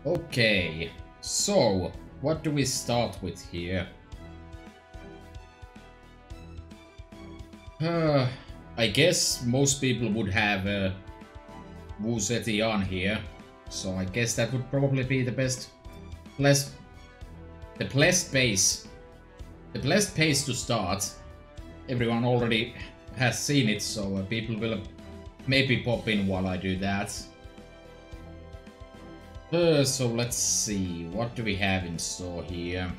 Okay, so what do we start with here? I guess most people would have Wu Zetian here, so I guess that would probably be the best, the best pace to start. Everyone already has seen it, so people will maybe pop in while I do that. So let's see, what do we have in store here?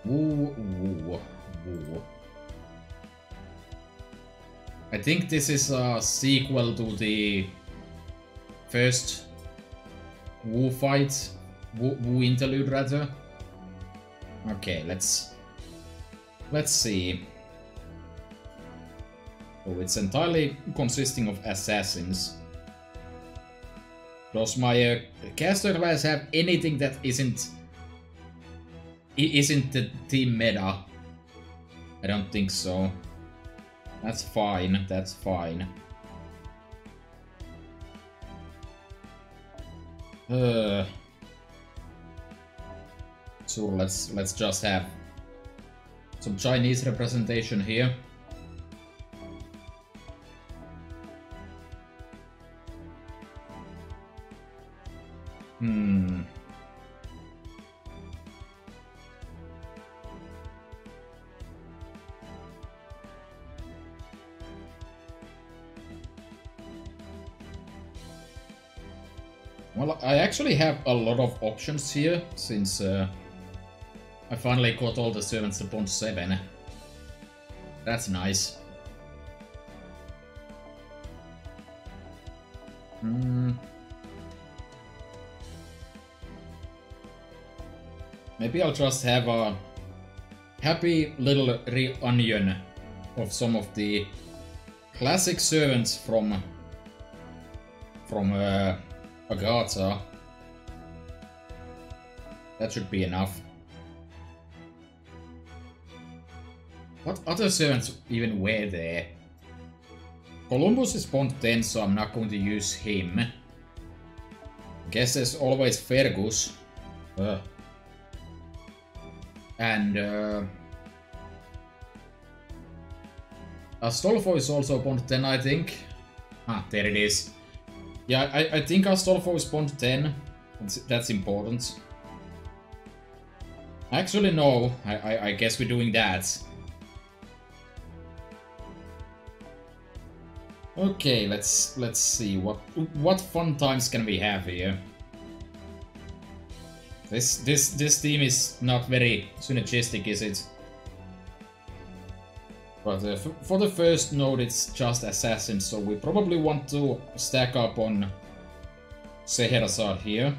Woo. I think this is a sequel to the first Wu fight, Wu Interlude rather. Okay, let's see. Oh, it's entirely consisting of assassins. Does my caster class have anything that isn't the team meta? I don't think so. That's fine, that's fine. So let's just have some Chinese representation here. Well, I actually have a lot of options here, since I finally got all the servants upon 7. That's nice. Maybe I'll just have a happy little reunion of some of the classic servants from Agatha. That should be enough. What other servants even were there? Columbus is Bond 10, so I'm not going to use him. Guess there's always Fergus. And Astolfo is also Bond 10, I think. Ah, there it is. Yeah, I think Astolfo is Bond 10. That's important. Actually, no. I guess we're doing that. Okay, let's see what fun times can we have here. This team is not very synergistic, is it? But for the first node, it's just assassins, so we probably want to stack up on Scheherazade here.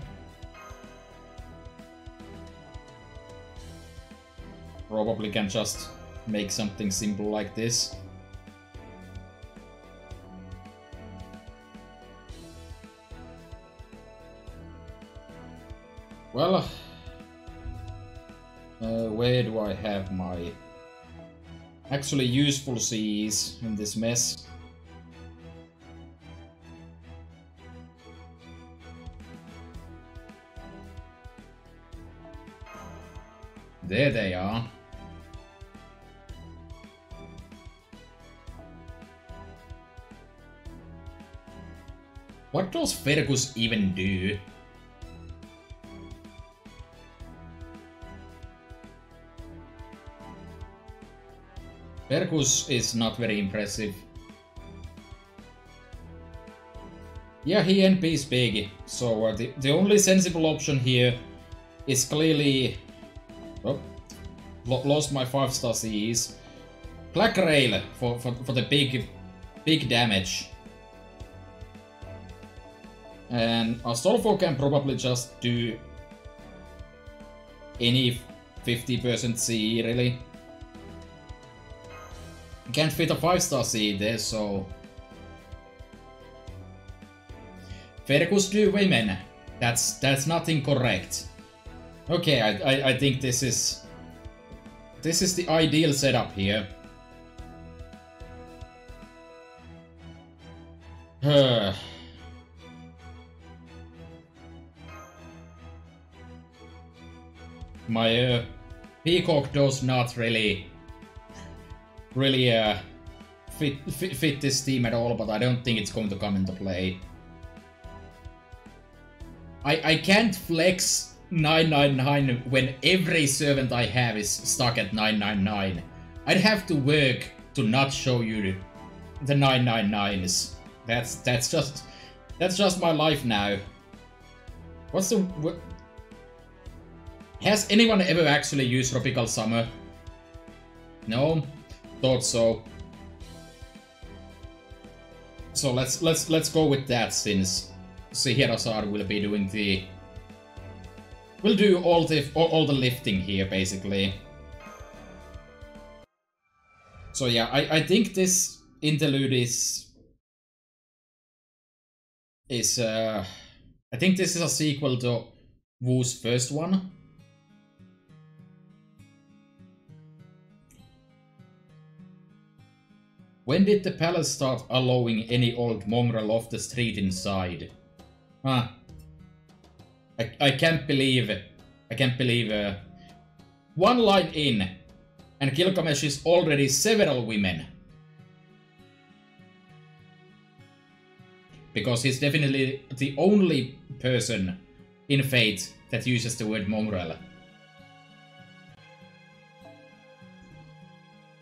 Probably can just make something simple like this. Well, where do I have my actually useful CEs in this mess? There they are. What does Fergus even do? Fergus is not very impressive. Yeah, he NP's big, so the only sensible option here is clearly... Oh, lost my 5-star CEs. Black Rail for the big damage. And Astolfo can probably just do any 50% CE, really. Can't fit a 5-star CE there, so... Fergus do women. That's not incorrect. Okay, I think this is the ideal setup here. My Peacock does not really fit this team at all, but I don't think it's going to come into play. I can't flex 999 when every servant I have is stuck at 999. I'd have to work to not show you the 999s. That's just my life now. Has anyone ever actually used Tropical Summer? No? Thought so. So let's go with that, since Scheherazade will be doing the... We'll do all the lifting here, basically. So yeah, I think this interlude is I think this is a sequel to Wu's first one. When did the palace start allowing any old mongrel off the street inside? Huh. I can't believe it. I can't believe one line in, and Gilgamesh is already several women. Because he's definitely the only person in Fate that uses the word mongrel.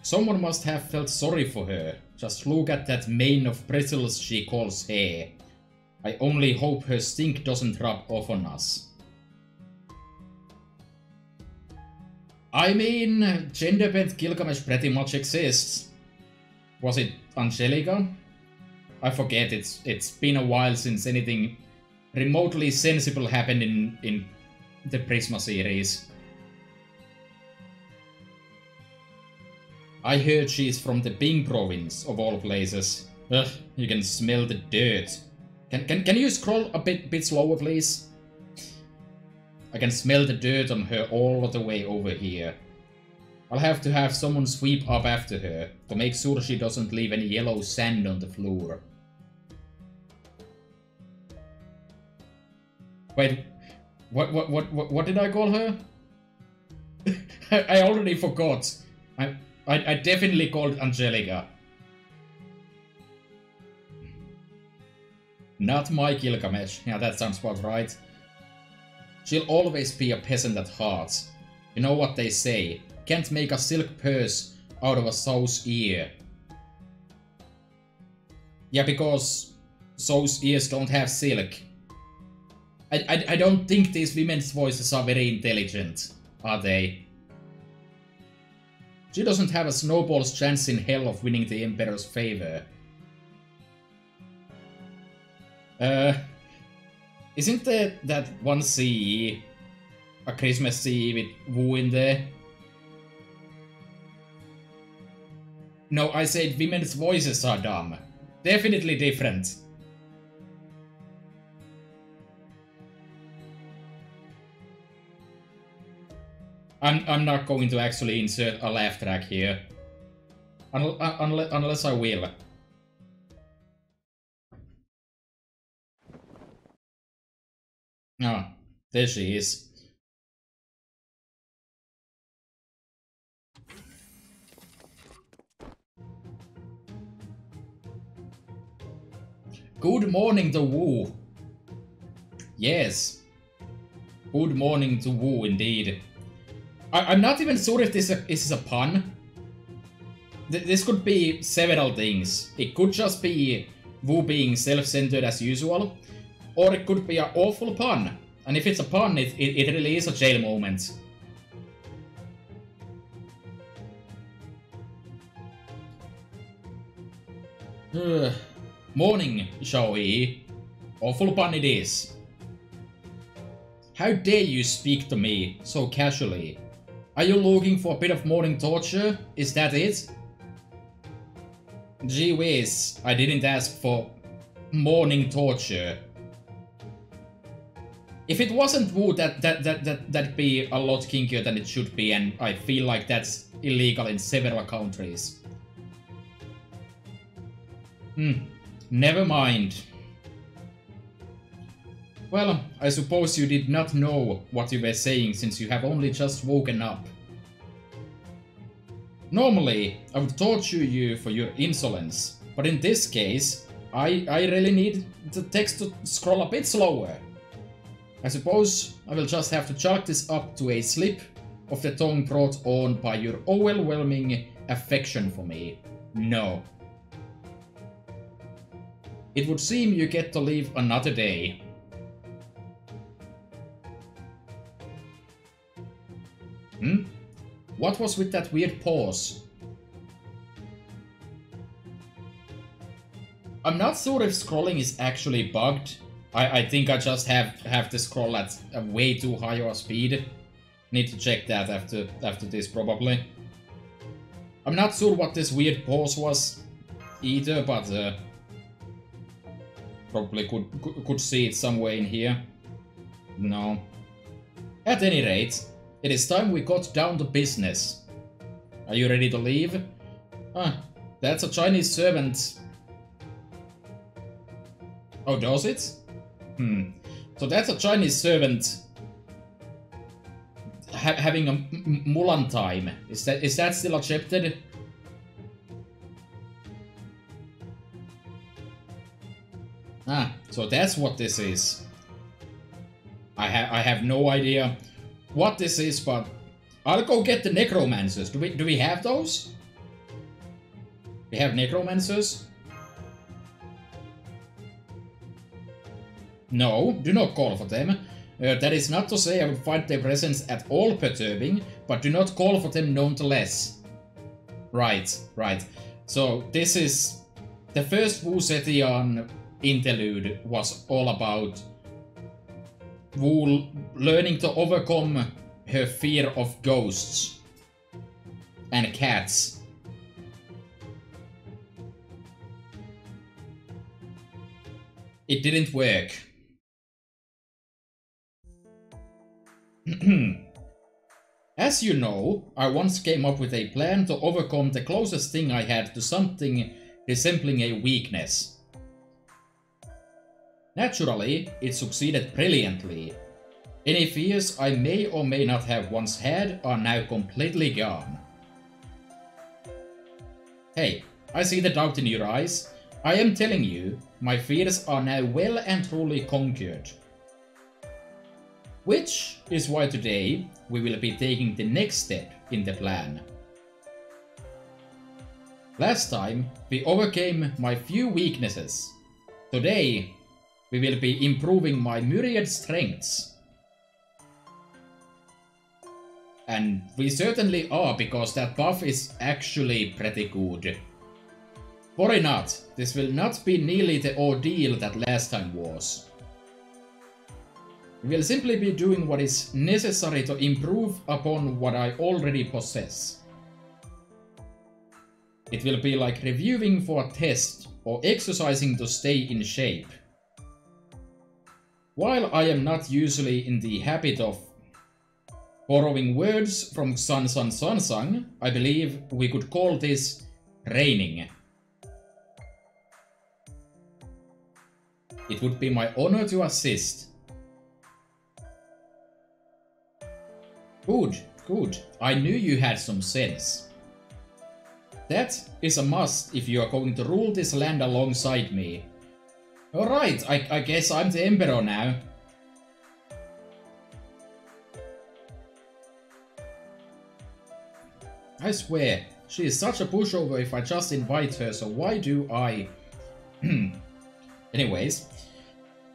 Someone must have felt sorry for her. Just look at that mane of bristles she calls hair. I only hope her stink doesn't rub off on us. I mean, gender-bent Gilgamesh pretty much exists. Was it Angelica? I forget, it's been a while since anything remotely sensible happened in the Prisma series. I heard she's from the Bing province, of all places. Ugh, you can smell the dirt. Can you scroll a bit slower, please? I can smell the dirt on her all the way over here. I'll have to have someone sweep up after her, to make sure she doesn't leave any yellow sand on the floor. Wait, what did I call her? I already forgot. I definitely called Angelica. Not my Gilgamesh. Yeah, that sounds about right. She'll always be a peasant at heart. You know what they say, can't make a silk purse out of a sow's ear. Yeah, because sow's ears don't have silk. I don't think these women's voices are very intelligent, are they? She doesn't have a snowball's chance in hell of winning the Emperor's favor. Isn't there that one CE, a Christmas CE with Wu in there? No, I said women's voices are dumb. Definitely different. I'm not going to actually insert a laugh track here. Unless I will. Ah, there she is. Good morning to Wu. Yes. Good morning to Wu, indeed. I'm not even sure if this is a pun. This could be several things. It could just be Wu being self-centered as usual, or it could be an awful pun. And if it's a pun, it really is a jail moment. Morning, Xiaoyi. Awful pun it is. How dare you speak to me so casually? Are you looking for a bit of morning torture? Is that it? Gee whiz, I didn't ask for morning torture. If it wasn't Wu, that'd be a lot kinkier than it should be, and I feel like that's illegal in several countries. Never mind. Well, I suppose you did not know what you were saying since you have only just woken up. Normally, I would torture you for your insolence, but in this case, I really need the text to scroll a bit slower. I suppose I will just have to chalk this up to a slip of the tongue brought on by your overwhelming affection for me. No. It would seem you get to live another day. What was with that weird pause? I'm not sure if scrolling is actually bugged. I think I just have to scroll at a way too high a speed. Need to check that after this probably. I'm not sure what this weird pause was either, but probably could see it somewhere in here. No. At any rate, it is time we got down to business. Are you ready to leave? That's a Chinese servant. Oh, does it? So that's a Chinese servant having a Mulan time. Is that still accepted? So that's what this is. I have no idea what this is, but I'll go get the necromancers. Do we have those? We have necromancers? No, do not call for them. That is not to say I would find their presence at all perturbing, but do not call for them nonetheless. Right. So this is... The first Wu Zetian interlude was all about Wu learning to overcome her fear of ghosts and cats. It didn't work. As you know, I once came up with a plan to overcome the closest thing I had to something resembling a weakness. Naturally, it succeeded brilliantly. Any fears I may or may not have once had are now completely gone. Hey, I see the doubt in your eyes. I am telling you, my fears are now well and truly conquered. Which is why today we will be taking the next step in the plan. Last time we overcame my few weaknesses. Today we will be improving my myriad strengths. And we certainly are, because that buff is actually pretty good. Worry not, this will not be nearly the ordeal that last time was. We will simply be doing what is necessary to improve upon what I already possess. It will be like reviewing for a test or exercising to stay in shape. While I am not usually in the habit of borrowing words from San, I believe we could call this training. It would be my honor to assist. Good. I knew you had some sense. That is a must if you are going to rule this land alongside me. Alright, I guess I'm the Emperor now. I swear, she is such a pushover if I just invite her, so why do I... Anyways.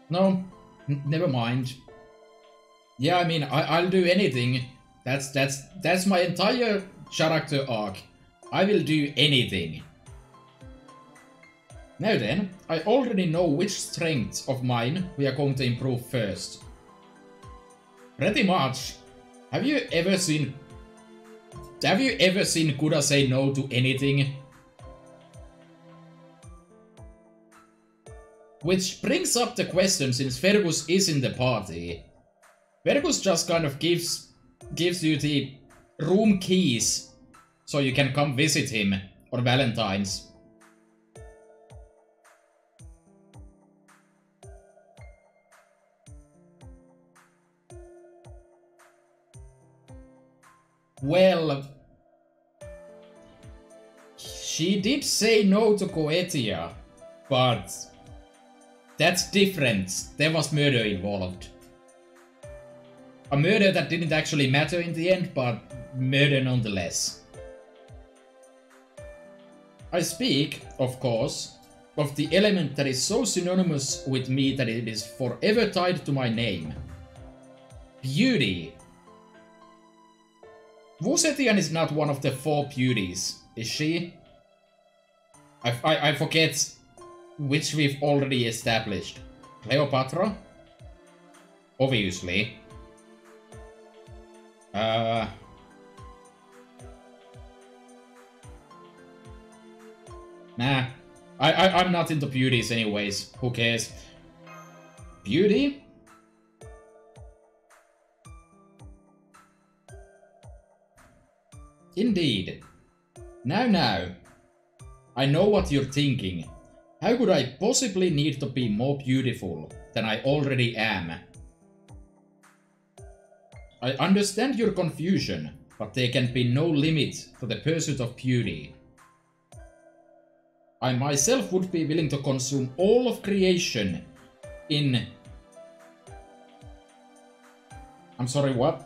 No, never mind. Yeah, I mean, I'll do anything. That's my entire character arc. I will do anything. Now then, I already know which strengths of mine we are going to improve first. Pretty much. Have you ever seen Kuda say no to anything? Which brings up the question, since Fergus is in the party. Fergus just kind of gives you the room keys so you can come visit him on Valentine's. Well, she did say no to Goetia, but that's different. There was murder involved. A murder that didn't actually matter in the end, but murder nonetheless. I speak, of course, of the element that is so synonymous with me that it is forever tied to my name. Beauty. Wu Zetian is not one of the 4 beauties, is she? I forget which we've already established. Cleopatra? Obviously. Nah. I'm not into beauties anyways. Who cares? Beauty? Indeed. Now. I know what you're thinking. How could I possibly need to be more beautiful than I already am? I understand your confusion, but there can be no limit to the pursuit of beauty. I myself would be willing to consume all of creation in... I'm sorry, what?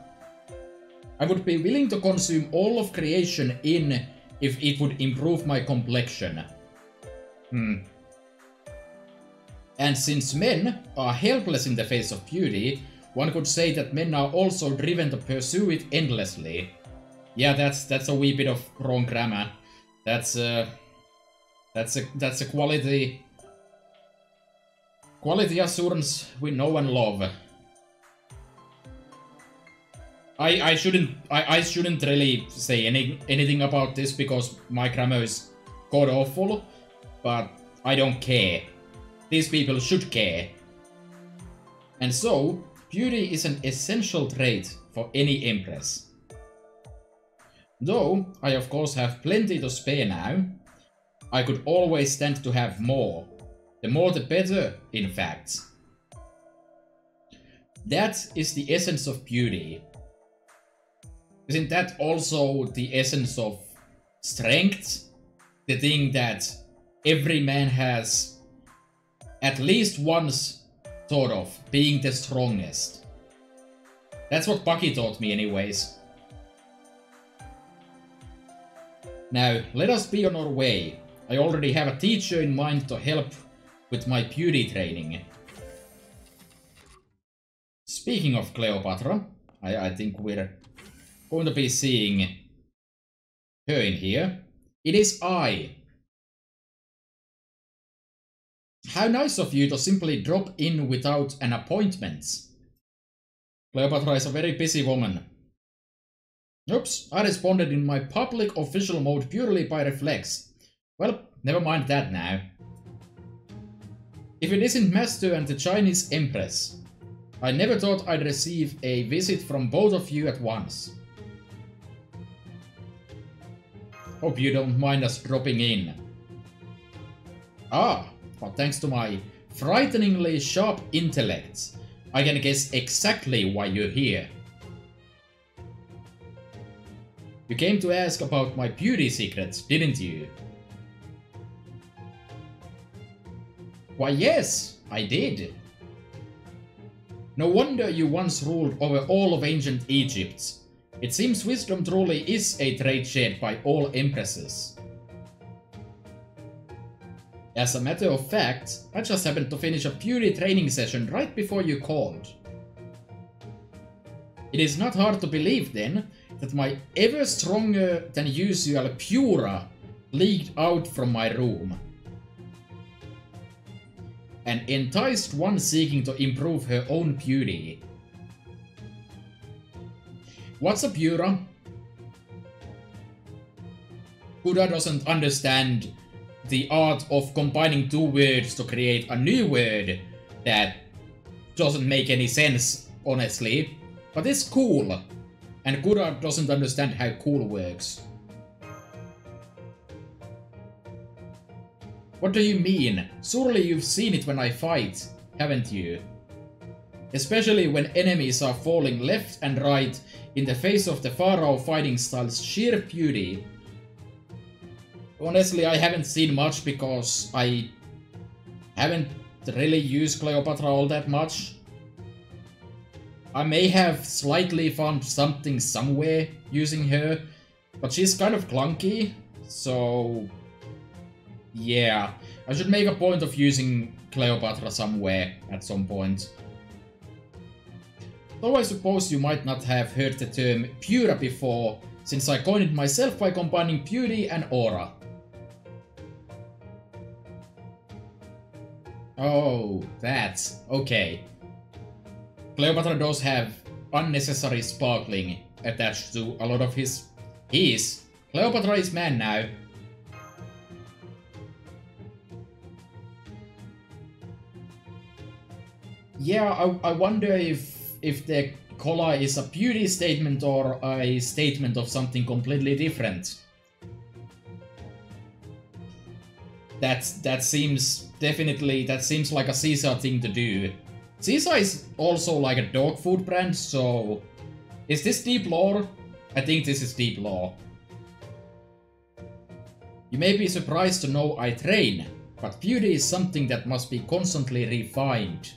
I would be willing to consume all of creation in if it would improve my complexion. And since men are helpless in the face of beauty, one could say that men are also driven to pursue it endlessly. Yeah, that's a wee bit of wrong grammar. That's a quality assurance we know and love. I shouldn't really say anything about this because my grammar is god awful, but I don't care. These people should care. And so, beauty is an essential trait for any empress. Though I of course have plenty to spare now, I could always stand to have more. The more the better, in fact. That is the essence of beauty. Isn't that also the essence of strength? The thing that every man has at least once thought of, being the strongest. That's what Bucky taught me anyways. Now, let us be on our way. I already have a teacher in mind to help with my beauty training. Speaking of Cleopatra, I think we're going to be seeing her in here. It is I. How nice of you to simply drop in without an appointment. Cleopatra is a very busy woman. Oops, I responded in my public official mode purely by reflex. Well, never mind that now. If it isn't Master and the Chinese Empress, I never thought I'd receive a visit from both of you at once. Hope you don't mind us dropping in. Ah, but thanks to my frighteningly sharp intellect, I can guess exactly why you're here. You came to ask about my beauty secrets, didn't you? Why yes, I did. No wonder you once ruled over all of ancient Egypt. It seems wisdom truly is a trait shared by all empresses. As a matter of fact, I just happened to finish a beauty training session right before you called. It is not hard to believe then that my ever stronger than usual Pura leaked out from my room and enticed one seeking to improve her own beauty. What's a Pura? Buddha doesn't understand the art of combining two words to create a new word that doesn't make any sense, honestly, but it's cool. And Buddha doesn't understand how cool works. What do you mean? Surely you've seen it when I fight, haven't you? especially when enemies are falling left and right in the face of the Pharaoh fighting style's sheer beauty. Honestly, I haven't seen much because I haven't really used Cleopatra all that much. I may have slightly found something somewhere using her, but she's kind of clunky, so yeah, I should make a point of using Cleopatra somewhere at some point. Though I suppose you might not have heard the term Pura before, since I coined it myself by combining beauty and aura. Oh, that's okay. Cleopatra does have unnecessary sparkling attached to a lot of his... Cleopatra is man now. Yeah, I wonder if the collar is a beauty statement or a statement of something completely different. That seems like a Caesar thing to do. Caesar is also like a dog food brand, so is this deep lore? I think this is deep lore. You may be surprised to know I train, but beauty is something that must be constantly refined.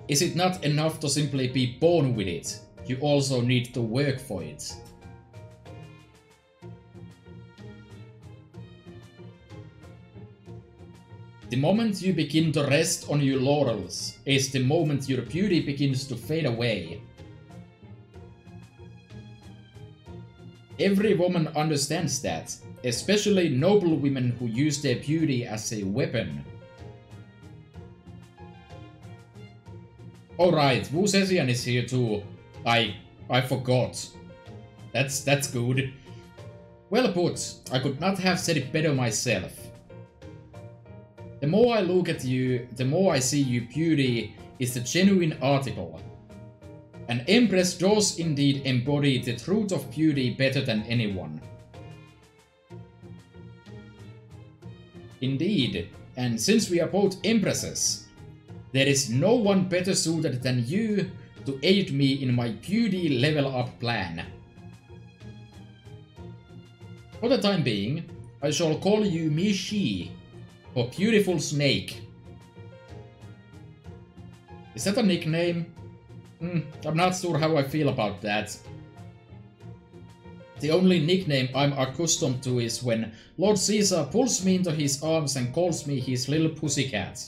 Is it not enough to simply be born with it? You also need to work for it. The moment you begin to rest on your laurels is the moment your beauty begins to fade away. Every woman understands that, especially noble women who use their beauty as a weapon. Alright, Wu Zetian is here too. I forgot. That's good. Well put, I could not have said it better myself. The more I look at you, the more I see your beauty is the genuine article. An empress does indeed embody the truth of beauty better than anyone. Indeed, and since we are both empresses, there is no one better suited than you to aid me in my beauty level up plan. For the time being, I shall call you Mishi, or Beautiful Snake. Is that a nickname? I'm not sure how I feel about that. The only nickname I'm accustomed to is when Lord Caesar pulls me into his arms and calls me his little pussycat.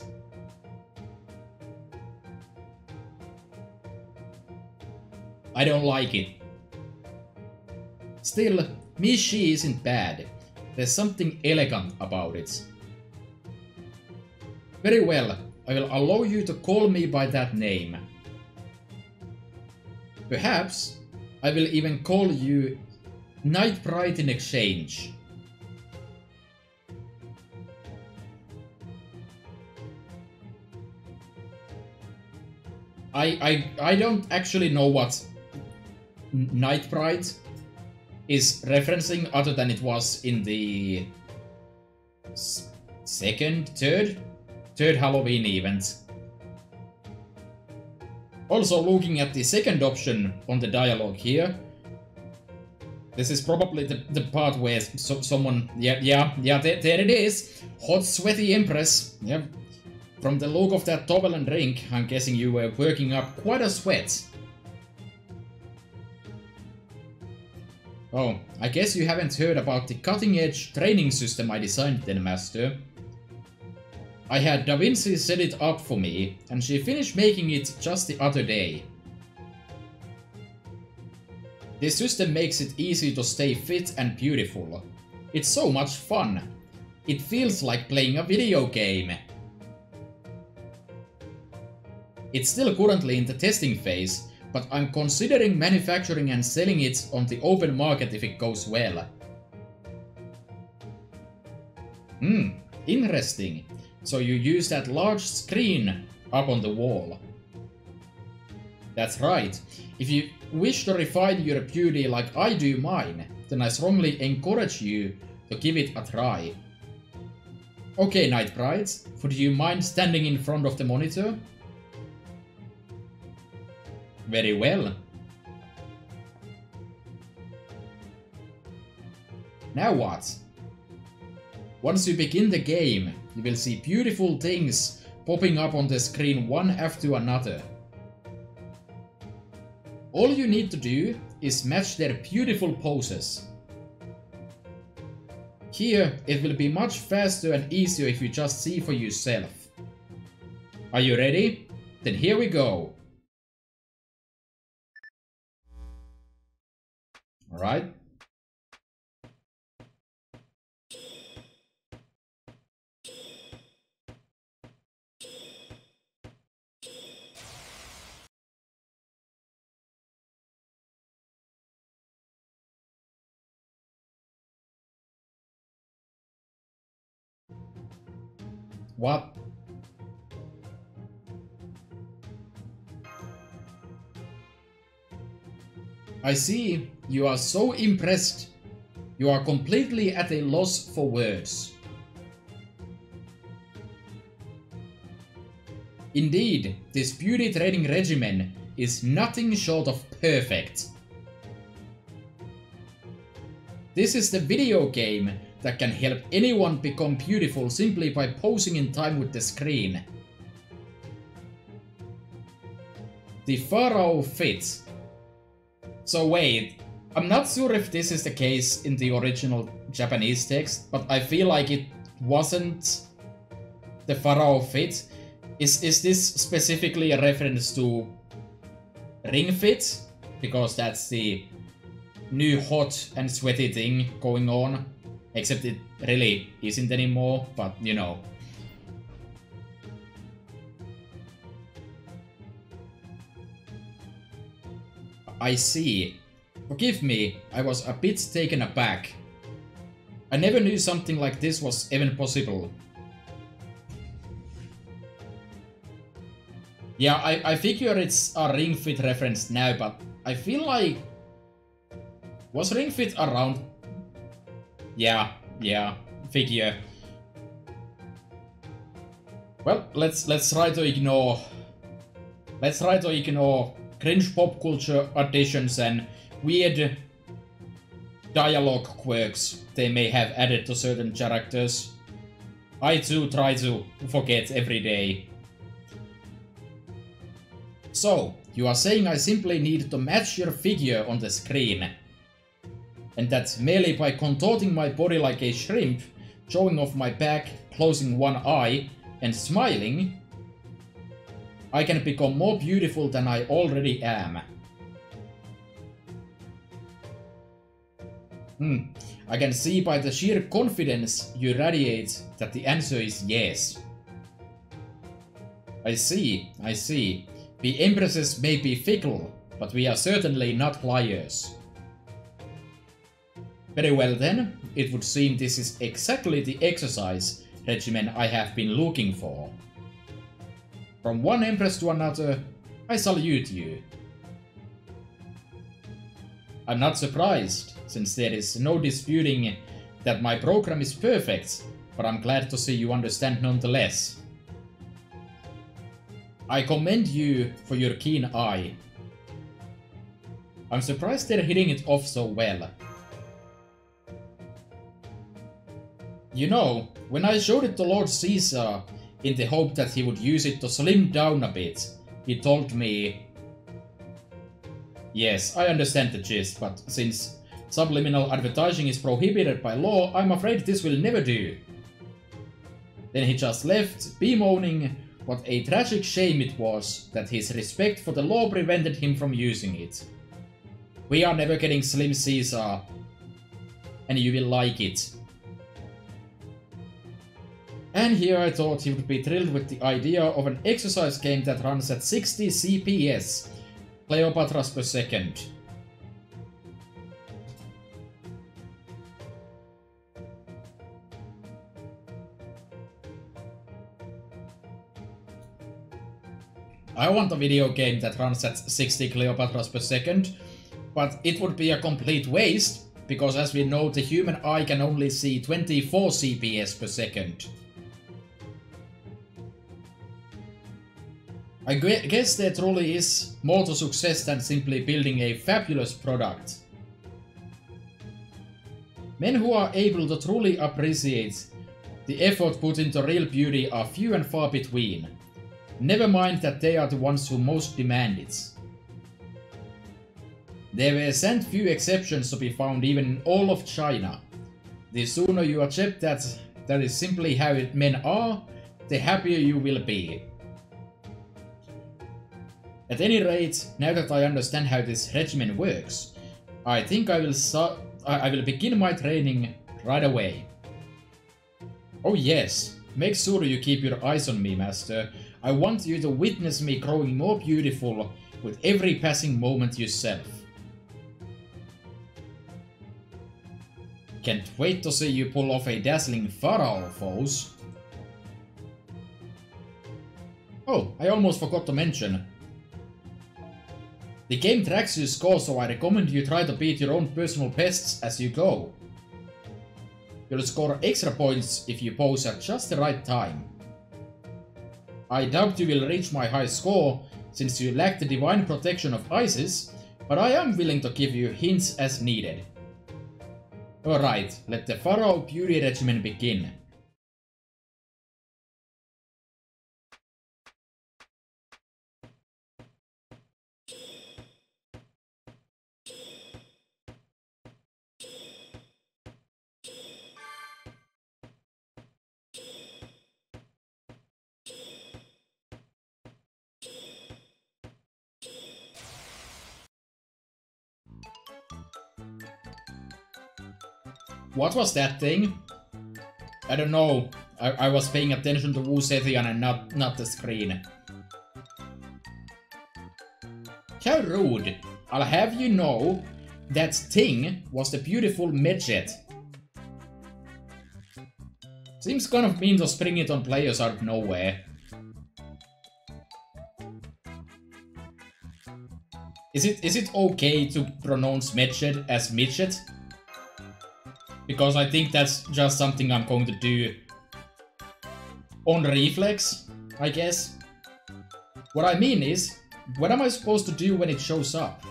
I don't like it. Still, Mishi isn't bad. There's something elegant about it. Very well, I will allow you to call me by that name. Perhaps I will even call you Night Bright in exchange. I don't actually know what Night Bright is referencing other than it was in the third Halloween event. Also looking at the second option on the dialogue here, this is probably the part where someone, there it is, hot sweaty empress, yep. From the look of that towel and drink, I'm guessing you were working up quite a sweat. Oh, I guess you haven't heard about the cutting-edge training system I designed then, Master. I had Da Vinci set it up for me, and she finished making it just the other day. This system makes it easy to stay fit and beautiful. It's so much fun. It feels like playing a video game. It's still currently in the testing phase, but I'm considering manufacturing and selling it on the open market if it goes well. Interesting. So you use that large screen up on the wall. That's right. If you wish to refine your beauty like I do mine, then I strongly encourage you to give it a try. Okay, Night Brides, would you mind standing in front of the monitor? Very well. Now what? Once you begin the game, you will see beautiful things popping up on the screen one after another. All you need to do is match their beautiful poses. Here, it will be much faster and easier if you just see for yourself. Are you ready? Then here we go. Alright. What? I see, you are so impressed. You are completely at a loss for words. Indeed, this beauty training regimen is nothing short of perfect. This is the video game that can help anyone become beautiful simply by posing in time with the screen. The Pharaoh Fit. So wait, I'm not sure if this is the case in the original Japanese text, but I feel like it wasn't the Pharaoh Fit. Is this specifically a reference to Ring Fit? Because that's the new hot and sweaty thing going on. Except it really isn't anymore, but you know. I see. Forgive me, I was a bit taken aback. I never knew something like this was even possible. Yeah, I figure it's a Ring Fit reference now, but I feel like... Was Ring Fit around? Yeah, figure. Well, let's try to ignore... Let's try to ignore cringe pop culture additions and weird dialogue quirks they may have added to certain characters. I too try to forget every day. So, you are saying I simply need to match your figure on the screen. And that merely by contorting my body like a shrimp, showing off my back, closing one eye, and smiling, I can become more beautiful than I already am. I can see by the sheer confidence you radiate that the answer is yes. I see. The empresses may be fickle, but we are certainly not liars. Very well then, it would seem this is exactly the exercise regimen I have been looking for. From one empress to another, I salute you. I'm not surprised, since there is no disputing that my program is perfect, but I'm glad to see you understand nonetheless. I commend you for your keen eye. I'm surprised they're hitting it off so well. You know, when I showed it to Lord Caesar in the hope that he would use it to slim down a bit, he told me... Yes, I understand the gist, but since subliminal advertising is prohibited by law, I'm afraid this will never do. Then he just left, bemoaning what a tragic shame it was that his respect for the law prevented him from using it. We are never getting Slim Caesar, and you will like it. And here I thought he would be thrilled with the idea of an exercise game that runs at 60 CPS, Cleopatras per second. I want a video game that runs at 60 Cleopatras per second, but it would be a complete waste, because as we know the human eye can only see 24 CPS per second. I guess there truly is more to success than simply building a fabulous product. Men who are able to truly appreciate the effort put into real beauty are few and far between. Never mind that they are the ones who most demand it. There were sent few exceptions to be found even in all of China. The sooner you accept that is simply how men are, the happier you will be. At any rate, now that I understand how this regimen works, I think I will begin my training right away. Oh yes, make sure you keep your eyes on me, master. I want you to witness me growing more beautiful with every passing moment yourself. Can't wait to see you pull off a dazzling pharaoh, foes. Oh, I almost forgot to mention. The game tracks your score, so I recommend you try to beat your own personal bests as you go. You'll score extra points if you pose at just the right time. I doubt you will reach my high score, since you lack the divine protection of Isis, but I am willing to give you hints as needed. Alright, let the Pharaoh Beauty Regimen begin. What was that thing? I don't know. I was paying attention to Wu Zetian and not the screen. How rude. I'll have you know that thing was the beautiful midget. Seems kind of mean to spring it on players out of nowhere. Is it okay to pronounce midget as midget? Because I think that's just something I'm going to do on reflex, I guess. What I mean is, what am I supposed to do when it shows up?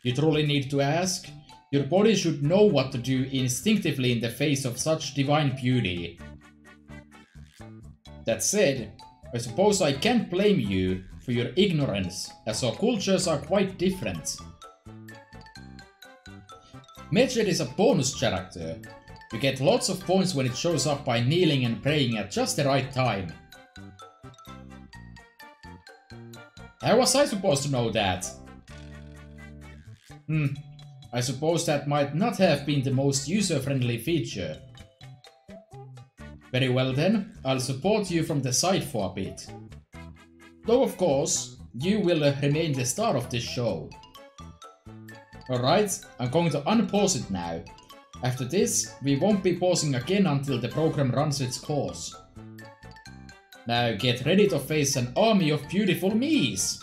You truly need to ask? Your body should know what to do instinctively in the face of such divine beauty. That said, I suppose I can't blame you for your ignorance, as our cultures are quite different. Medjed is a bonus character. You get lots of points when it shows up by kneeling and praying at just the right time. How was I supposed to know that? I suppose that might not have been the most user-friendly feature. Very well then, I'll support you from the side for a bit. Though of course, you will remain the star of this show. Alright, I'm going to unpause it now. After this, we won't be pausing again until the program runs its course. Now get ready to face an army of beautiful me's!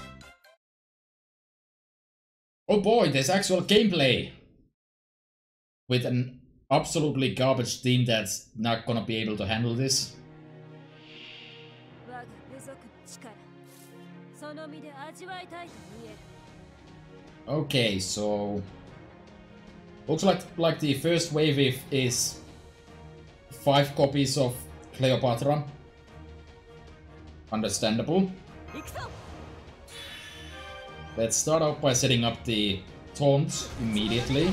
Oh boy, there's actual gameplay! With an absolutely garbage team that's not gonna be able to handle this. Okay, so looks like the first wave is 5 copies of Cleopatra. Understandable. Let's start out by setting up the taunt immediately.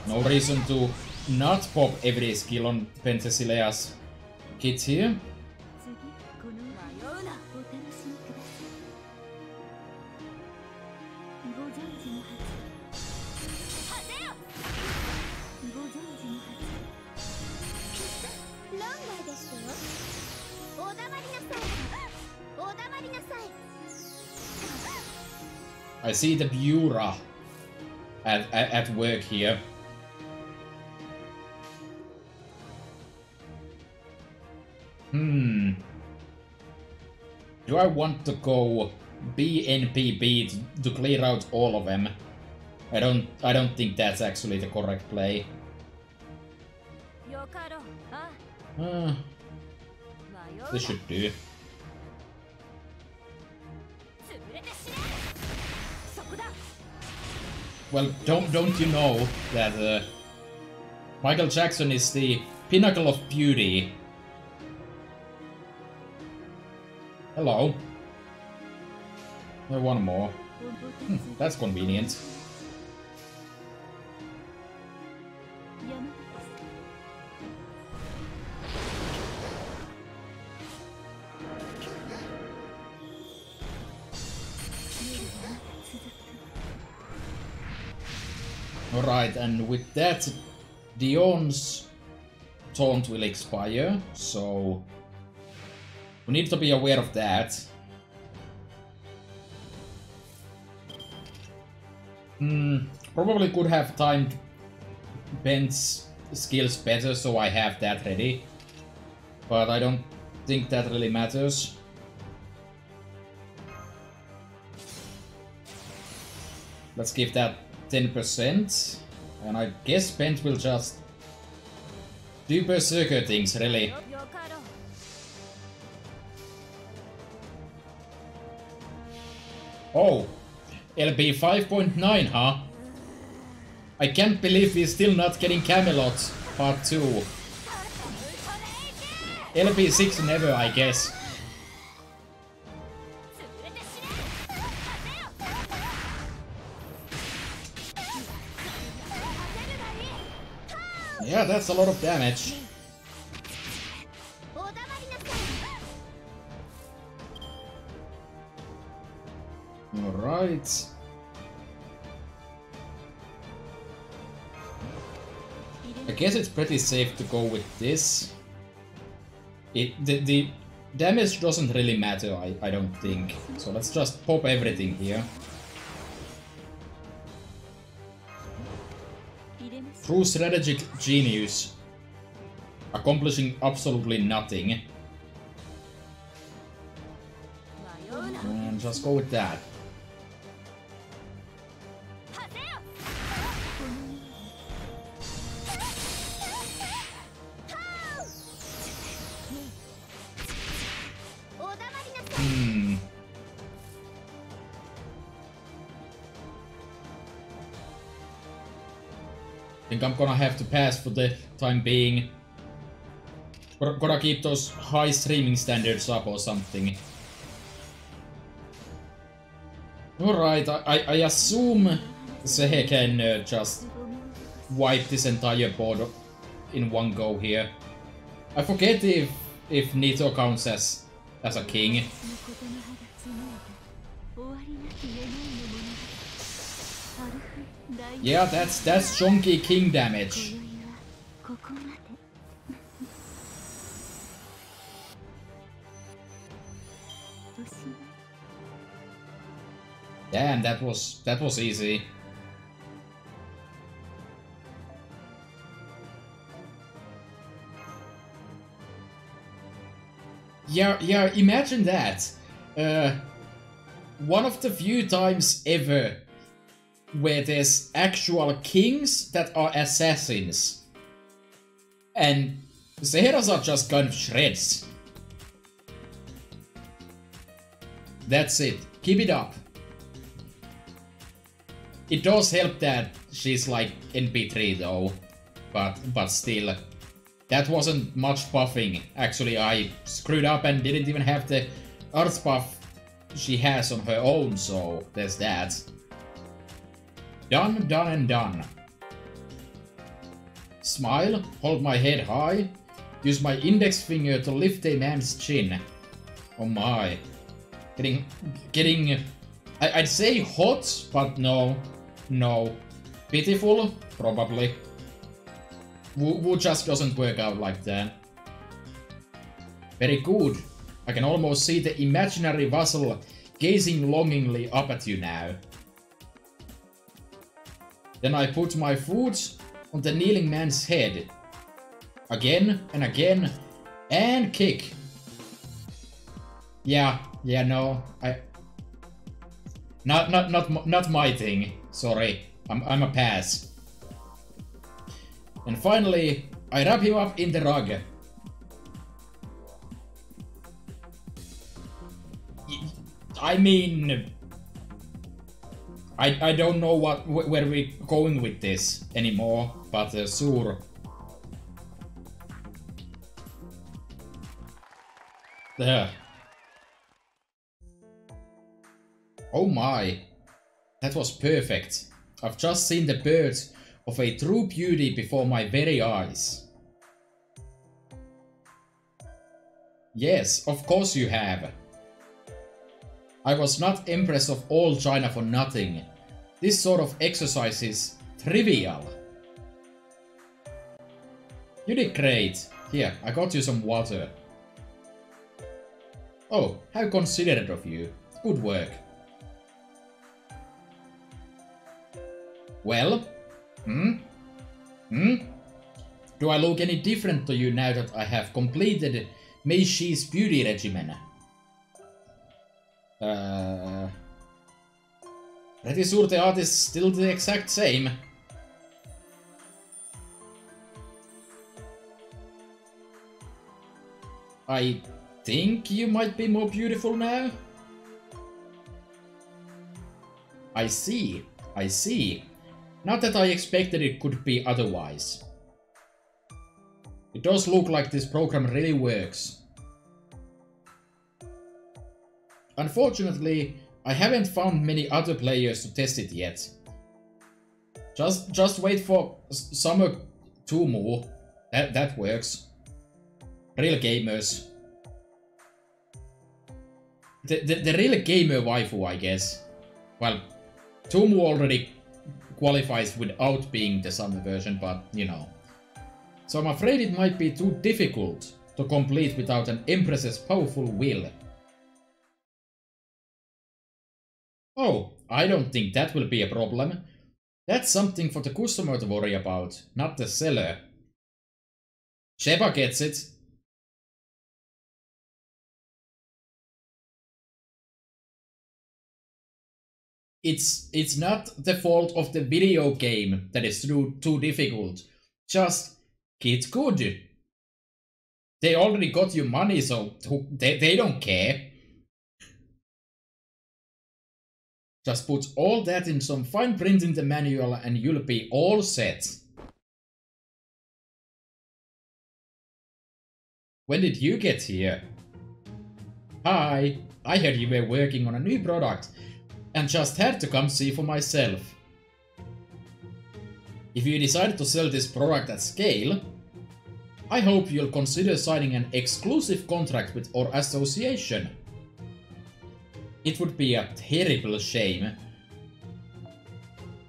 No reason to not pop every skill on Penthesilea's kit here. I see the Bureau at work here. Do I want to go BNPB to clear out all of them? I don't think that's actually the correct play. This should do. Well, don't you know that Michael Jackson is the pinnacle of beauty? Hello. One more. That's convenient. Alright, and with that, Dion's taunt will expire, so we need to be aware of that. Probably could have timed Ben's skills better, so I have that ready. But I don't think that really matters. Let's give that 10%. And I guess Ben will just do berserker things, really. Oh, LB 5.9, huh? I can't believe we're still not getting Camelot Part 2. LB 6 never, I guess. Yeah, that's a lot of damage. Alright. I guess it's pretty safe to go with this. The damage doesn't really matter, I don't think. So let's just pop everything here. True strategic genius. Accomplishing absolutely nothing. And just go with that. I think I'm gonna have to pass for the time being. Gotta keep those high streaming standards up or something. Alright, I assume Sehe can just wipe this entire board in one go here. I forget if Nito counts as a king. Yeah, that's chunky king damage. Damn, that was easy. Yeah, imagine that. One of the few times ever where there's actual kings that are assassins. And Zeras are just kind of shreds. That's it. Keep it up. It does help that she's like NP3 though. But still. That wasn't much buffing. Actually, I screwed up and didn't even have the earth buff she has on her own, so there's that. Done, done, and done. Smile, hold my head high, use my index finger to lift a man's chin. Oh my. Getting I'd say hot, but no. Pitiful? Probably. Wu just doesn't work out like that. Very good. I can almost see the imaginary vassal gazing longingly up at you now. Then I put my foot on the kneeling man's head. Again and again. And kick. Yeah, no. Not my thing. Sorry. I'm a pass. And finally, I wrap him up in the rug. I mean... I don't know where we're going with this anymore, but sure. There. Oh my. That was perfect. I've just seen the birth of a true beauty before my very eyes. Yes, of course you have. I was not Empress of all China for nothing. This sort of exercise is trivial. You did great. Here, I got you some water. Oh, how considerate of you. Good work. Well? Do I look any different to you now that I have completed Meishi's beauty regimen? Pretty sure the art is still the exact same. I think you might be more beautiful now. I see, I see. Not that I expected it could be otherwise. It does look like this program really works. Unfortunately, I haven't found many other players to test it yet. Just wait for summer 2 more. That works. Real gamers. The real gamer waifu, I guess. Well, 2 more already qualifies without being the summer version, but you know. So I'm afraid it might be too difficult to complete without an Empress's powerful will. Oh, I don't think that will be a problem. That's something for the customer to worry about, not the seller. Sheba gets it. It's not the fault of the video game that is too difficult. Just get good. They already got you money, so they don't care. Just put all that in some fine print in the manual and you'll be all set. When did you get here? Hi, I heard you were working on a new product and just had to come see for myself. If you decide to sell this product at scale, I hope you'll consider signing an exclusive contract with our association. It would be a terrible shame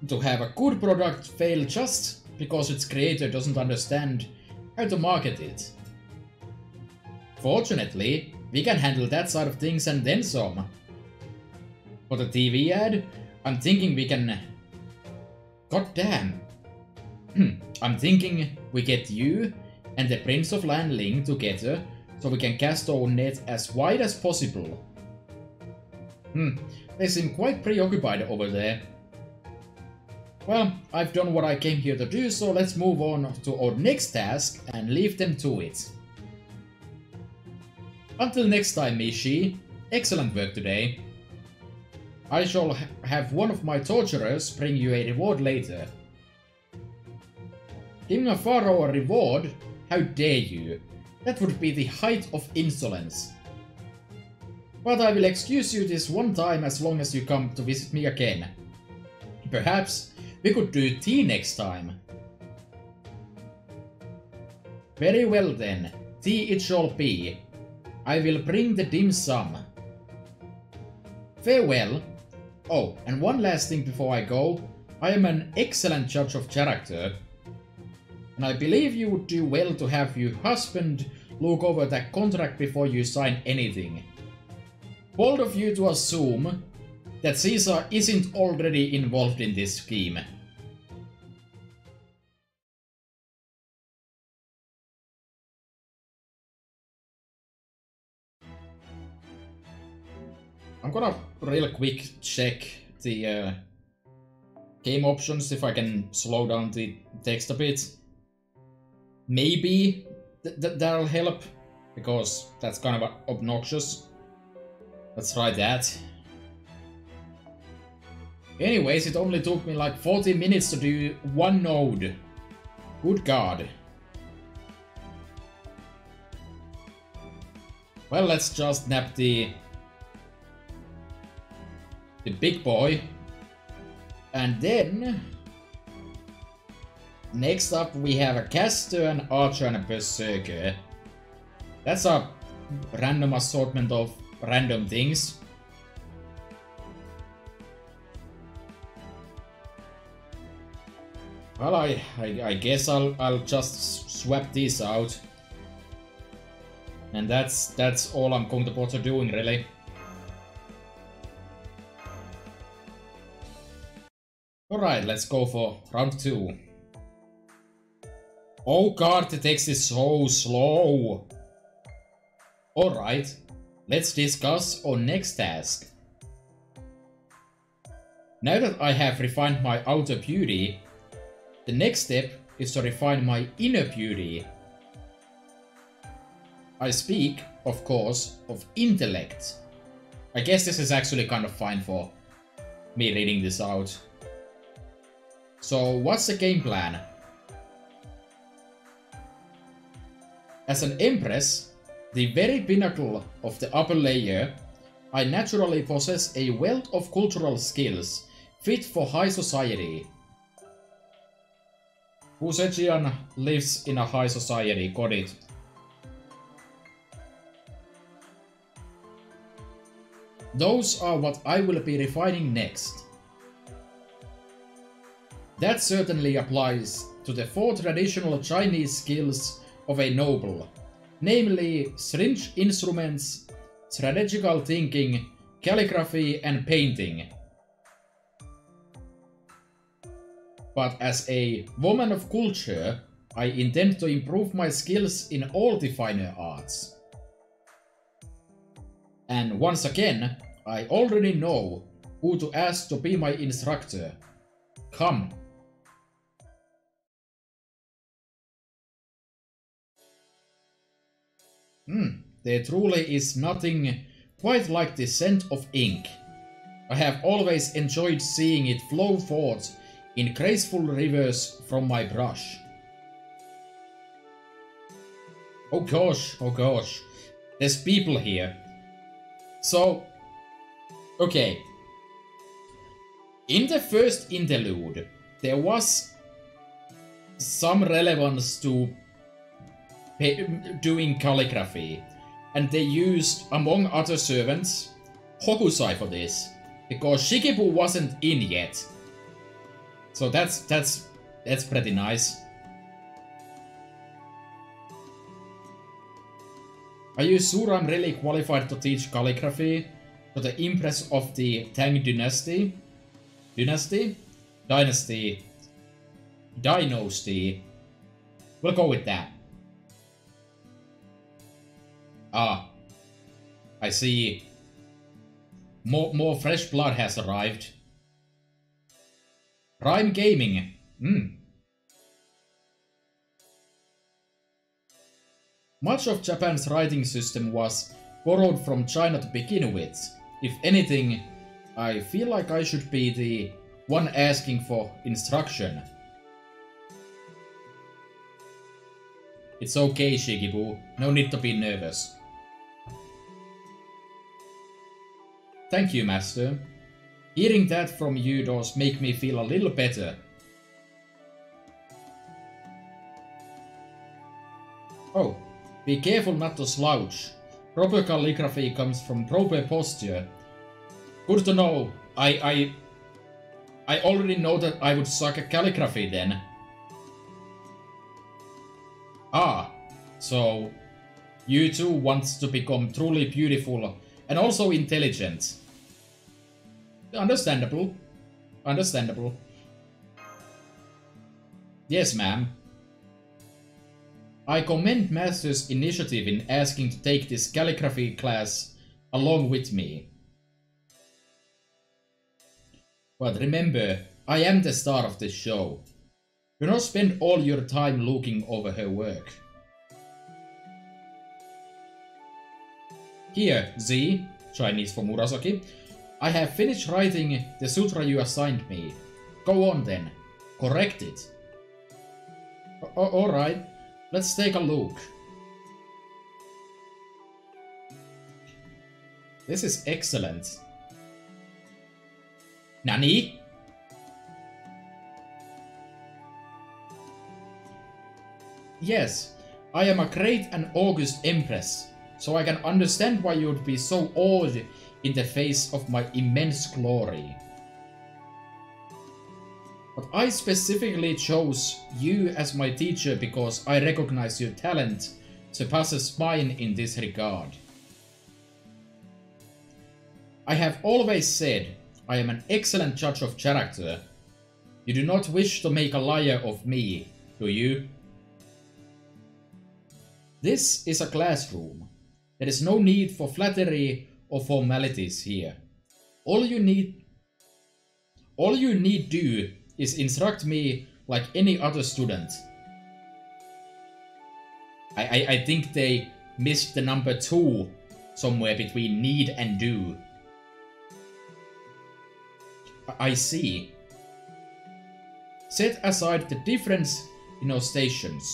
to have a good product fail just because its creator doesn't understand how to market it. Fortunately, we can handle that side of things and then some. For the TV ad, I'm thinking we can... God damn. I'm thinking we get you and the Prince of Lanling together so we can cast our net as wide as possible. They seem quite preoccupied over there. Well, I've done what I came here to do, so let's move on to our next task and leave them to it. Until next time, Mishi, excellent work today. I shall have one of my torturers bring you a reward later. Giving a pharaoh a reward? How dare you? That would be the height of insolence. But I will excuse you this one time as long as you come to visit me again. Perhaps we could do tea next time. Very well then, tea it shall be. I will bring the dim sum. Farewell. Oh, and one last thing before I go. I am an excellent judge of character. And I believe you would do well to have your husband look over that contract before you sign anything. Bold of you to assume that Caesar isn't already involved in this scheme. I'm gonna real quick check the game options if I can slow down the text a bit. Maybe that'll help, because that's kind of obnoxious. Let's try that. Anyways, it only took me like 40 minutes to do one node. Good God. Well, let's just nab the big boy. And then next up we have a caster, an archer, and a berserker. That's a random assortment of random things. Well, I guess I'll just swap these out. And that's all I'm going to bother doing, really. Alright, let's go for round 2. Oh god, the text is so slow. Alright, let's discuss our next task. Now that I have refined my outer beauty, the next step is to refine my inner beauty. I speak, of course, of intellect. I guess this is actually kind of fine for me reading this out. So, what's the game plan? As an empress, the very pinnacle of the upper layer, I naturally possess a wealth of cultural skills fit for high society. Wu Zetian lives in a high society, got it. Those are what I will be refining next. That certainly applies to the 4 traditional Chinese skills of a noble, namely stringed instruments, strategical thinking, calligraphy, and painting. But as a woman of culture, I intend to improve my skills in all the finer arts. And once again, I already know who to ask to be my instructor. Come. There truly is nothing quite like the scent of ink. I have always enjoyed seeing it flow forth in graceful rivers from my brush. Oh gosh, there's people here. So, okay. In the first interlude, there was some relevance to doing calligraphy, and they used, among other servants, Hokusai for this, because Shikibu wasn't in yet. So that's pretty nice. Are you sure I'm really qualified to teach calligraphy to the Empress of the Tang Dynasty? Dynasty? We'll go with that. Ah, I see. More fresh blood has arrived. Rhyme Gaming. Much of Japan's writing system was borrowed from China to begin with. If anything, I feel like I should be the one asking for instruction. It's okay, Shikibu. No need to be nervous. Thank you, Master. Hearing that from you does make me feel a little better. Oh, be careful not to slouch. Proper calligraphy comes from proper posture. Good to know. I already know that I would suck at calligraphy then. Ah, so you too want to become truly beautiful and also intelligent. Understandable. Understandable. Yes, ma'am. I commend Master's initiative in asking to take this calligraphy class along with me. But remember, I am the star of this show. Do not spend all your time looking over her work. Here, Z, Chinese for Murasaki, I have finished writing the sutra you assigned me. Go on then. Correct it. Alright, let's take a look. This is excellent. Nani? Yes, I am a great and august empress, so I can understand why you would be so awed in the face of my immense glory. But I specifically chose you as my teacher because I recognize your talent surpasses mine in this regard. I have always said I am an excellent judge of character. You do not wish to make a liar of me, do you? This is a classroom. There is no need for flattery or formalities here. All you need do is instruct me like any other student. I think they missed the number 2 somewhere between need and do. I see. Set aside the difference in our stations.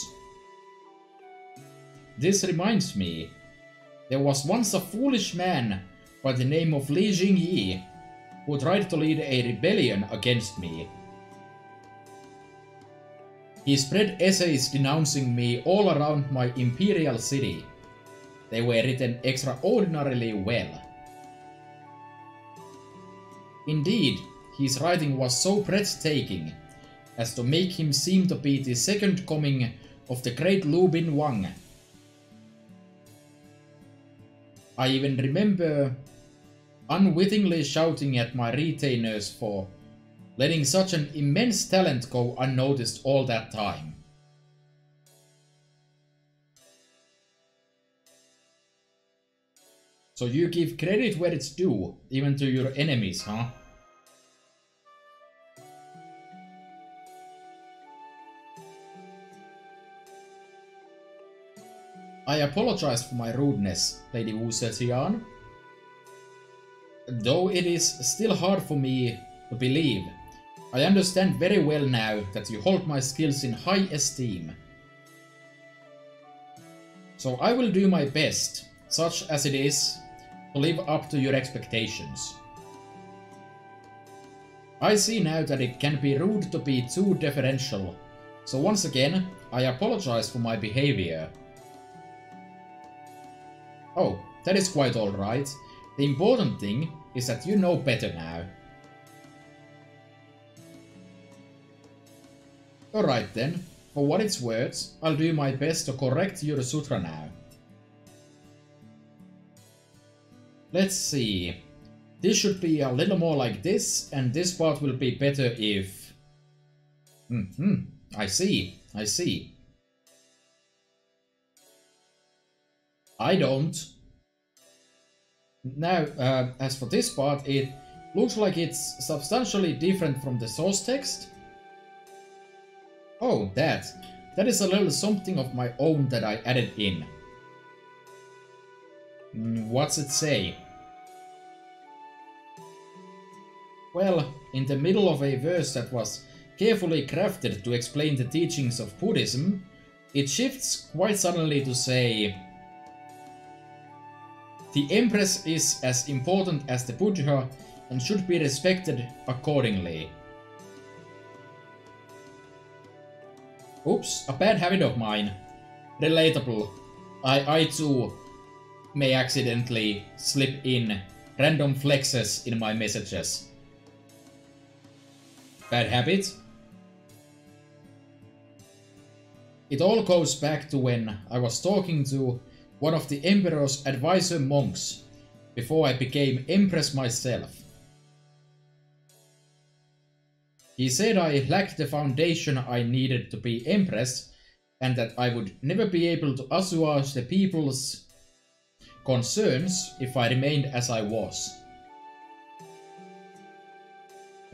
This reminds me, there was once a foolish man by the name of Li Jingyi who tried to lead a rebellion against me. He spread essays denouncing me all around my imperial city. They were written extraordinarily well. Indeed, his writing was so breathtaking as to make him seem to be the second coming of the great Lu Bin Wang. I even remember unwittingly shouting at my retainers for letting such an immense talent go unnoticed all that time. So you give credit where it's due, even to your enemies, huh? I apologize for my rudeness, Lady Wu Zetian. Though it is still hard for me to believe, I understand very well now that you hold my skills in high esteem. So I will do my best, such as it is, to live up to your expectations. I see now that it can be rude to be too deferential, so once again, I apologize for my behavior. Oh, that is quite alright. The important thing is that you know better now. Alright then, for what it's worth, I'll do my best to correct your sutra now. Let's see. This should be a little more like this, and this part will be better if... I see. I don't. Now, as for this part, it looks like it's substantially different from the source text. Oh, that is a little something of my own that I added in. What's it say? Well, in the middle of a verse that was carefully crafted to explain the teachings of Buddhism, it shifts quite suddenly to say, the Empress is as important as the Buddha and should be respected accordingly. Oops, a bad habit of mine. Relatable. I too may accidentally slip in random flexes in my messages. Bad habit? It all goes back to when I was talking to one of the Emperor's advisor monks before I became Empress myself. He said I lacked the foundation I needed to be Empress and that I would never be able to assuage the people's concerns if I remained as I was.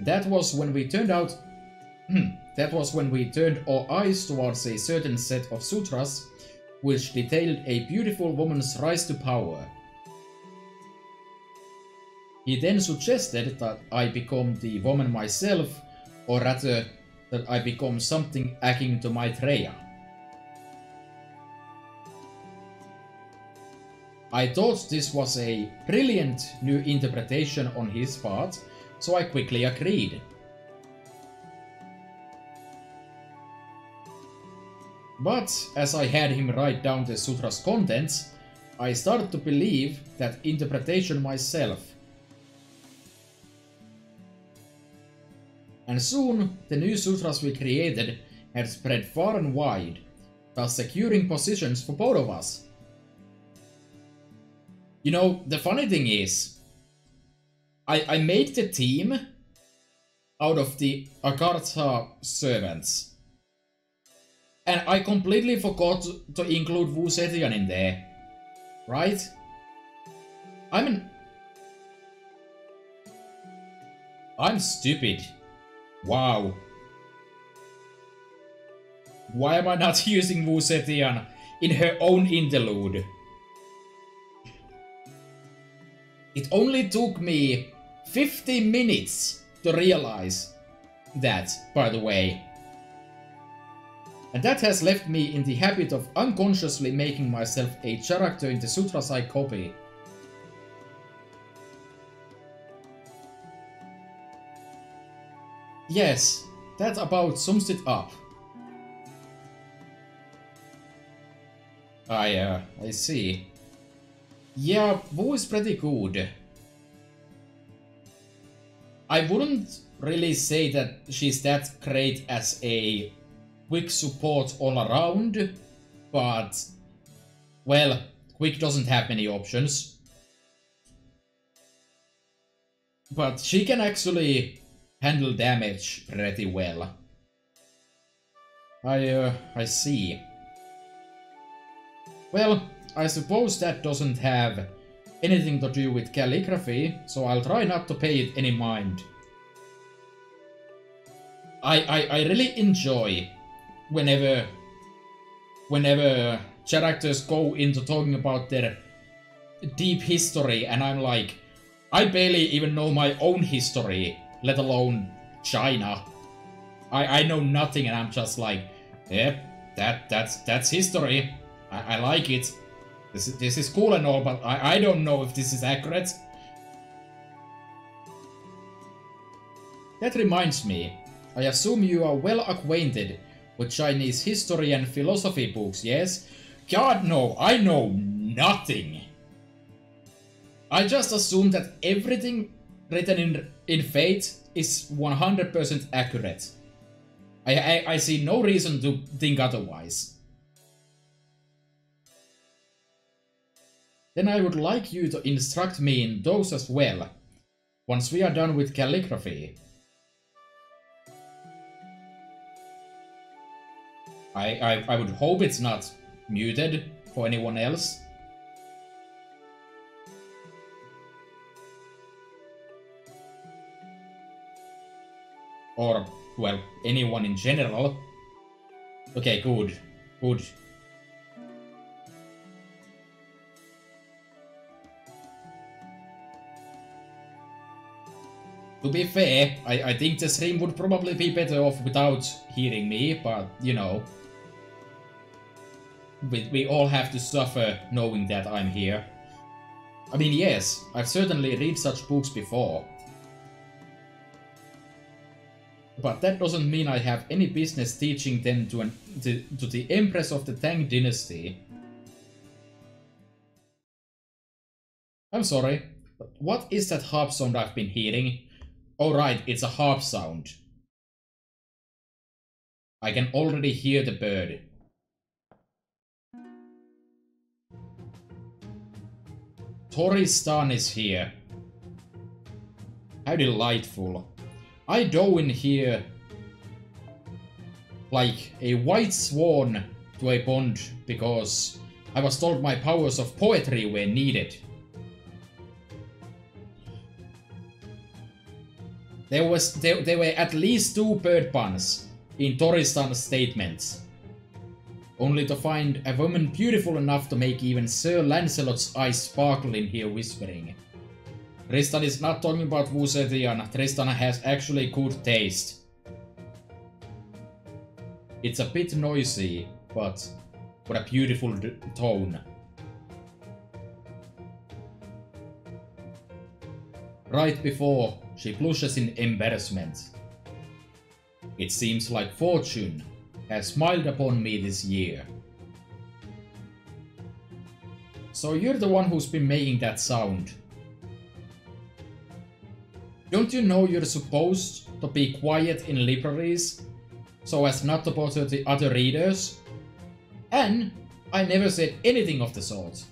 That was when we turned out That was when we turned our eyes towards a certain set of sutras, which detailed a beautiful woman's rise to power. He then suggested that I become the woman myself, or rather, that I become something akin to Maitreya. I thought this was a brilliant new interpretation on his part, so I quickly agreed. But as I had him write down the sutra's contents, I started to believe that interpretation myself. And soon, the new sutras we created had spread far and wide, thus securing positions for both of us. You know, the funny thing is, I made the team out of the Agartha servants. And I completely forgot to include Wu Zetian in there. Right? I'm stupid. Wow. Why am I not using Wu Zetian in her own interlude? It only took me 50 minutes to realize that, by the way. And that has left me in the habit of unconsciously making myself a character in the sutras I copy. Yes, that about sums it up. I see. Yeah, Wu is pretty good. I wouldn't really say that she's that great as a quick support all around, but, well, quick doesn't have many options. But she can actually handle damage pretty well. I see. Well, I suppose that doesn't have anything to do with calligraphy, so I'll try not to pay it any mind. I really enjoy whenever characters go into talking about their deep history, and I'm like, I barely even know my own history, let alone China. I know nothing, and I'm just like, yep, that's history. I like it. This is cool and all, but I don't know if this is accurate. That reminds me, I assume you are well acquainted with Chinese history and philosophy books, yes? God no, I know nothing. I just assume that everything written in Fate is 100% accurate. I see no reason to think otherwise. Then I would like you to instruct me in those as well, once we are done with calligraphy. I would hope it's not muted for anyone else. Or, well, anyone in general. Okay, good. Good. To be fair, I think the stream would probably be better off without hearing me, but, you know. We all have to suffer knowing that I'm here. I mean, yes, I've certainly read such books before. But that doesn't mean I have any business teaching them to the Empress of the Tang Dynasty. I'm sorry, but what is that harp sound I've been hearing? Oh right, it's a harp sound. I can already hear the bird. Toristan is here. How delightful. I dove in here like a white swan to a pond because I was told my powers of poetry were needed. There were at least 2 bird puns in Toristan's statements. Only to find a woman beautiful enough to make even Sir Lancelot's eyes sparkle in here whispering. Tristan is not talking about Wu Zetian. Tristan has actually good taste. It's a bit noisy, but what a beautiful tone. Right before she blushes in embarrassment. It seems like fortune has smiled upon me this year. So you're the one who's been making that sound. Don't you know you're supposed to be quiet in libraries so as not to bother the other readers? And I never said anything of the sort.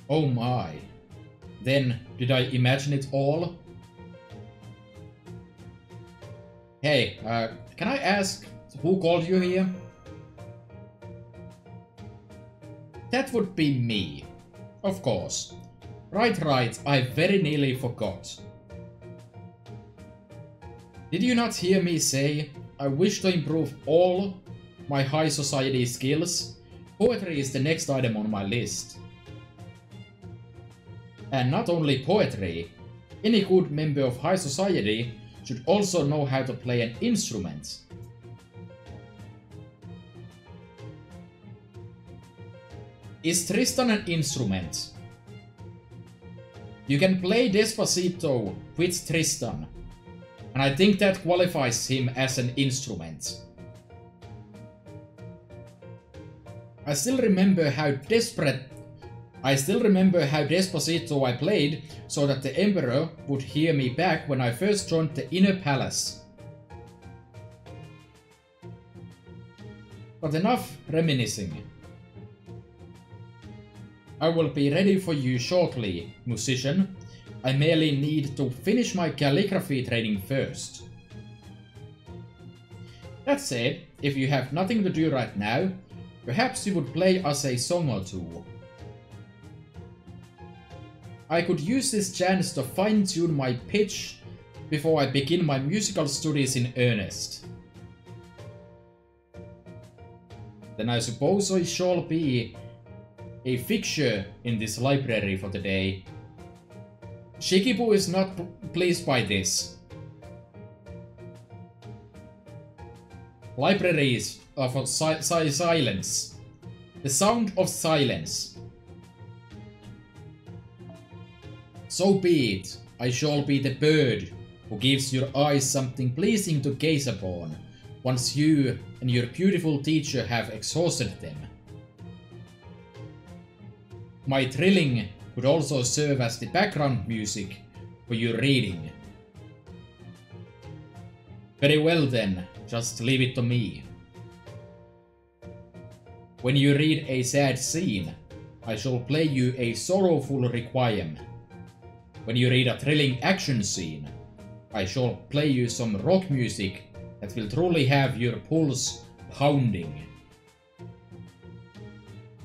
Oh my. Then, did I imagine it all? Hey, can I ask who called you here? That would be me. Of course. Right, I very nearly forgot. Did you not hear me say I wish to improve all my high society skills? Poetry is the next item on my list. And not only poetry, any good member of high society should also know how to play an instrument. Is Tristan an instrument? You can play Despacito with Tristan, and I think that qualifies him as an instrument. I still remember how Despacito I played so that the Emperor would hear me back when I first joined the Inner Palace. But enough reminiscing. I will be ready for you shortly, musician. I merely need to finish my calligraphy training first. That said, if you have nothing to do right now, perhaps you would play us a song or two. I could use this chance to fine-tune my pitch before I begin my musical studies in earnest. Then I suppose I shall be a fixture in this library for the day. Shikibu is not pleased by this. Libraries are for silence. The sound of silence. So be it. I shall be the bird who gives your eyes something pleasing to gaze upon, once you and your beautiful teacher have exhausted them. My trilling could also serve as the background music for your reading. Very well then, just leave it to me. When you read a sad scene, I shall play you a sorrowful requiem. When you read a thrilling action scene, I shall play you some rock music that will truly have your pulse pounding.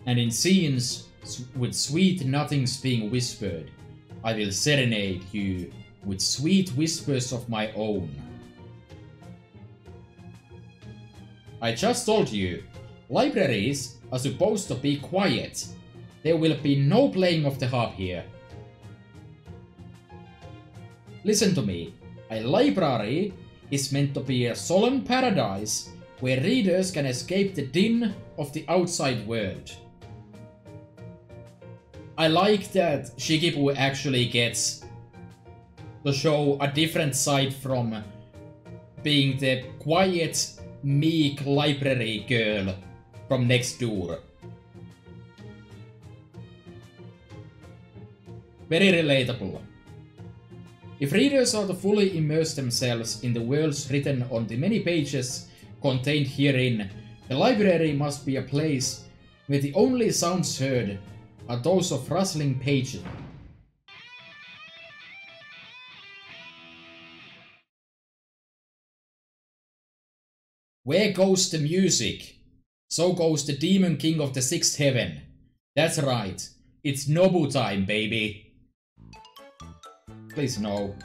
And in scenes with sweet nothings being whispered, I will serenade you with sweet whispers of my own. I just told you, libraries are supposed to be quiet. There will be no playing of the harp here. Listen to me, a library is meant to be a solemn paradise where readers can escape the din of the outside world. I like that Shikibu actually gets to show a different side from being the quiet, meek library girl from next door. Very relatable. If readers are to fully immerse themselves in the worlds written on the many pages contained herein, the library must be a place where the only sounds heard are those of rustling pages. Where goes the music? So goes the Demon King of the Sixth Heaven. That's right, it's Nobu time, baby. Please no.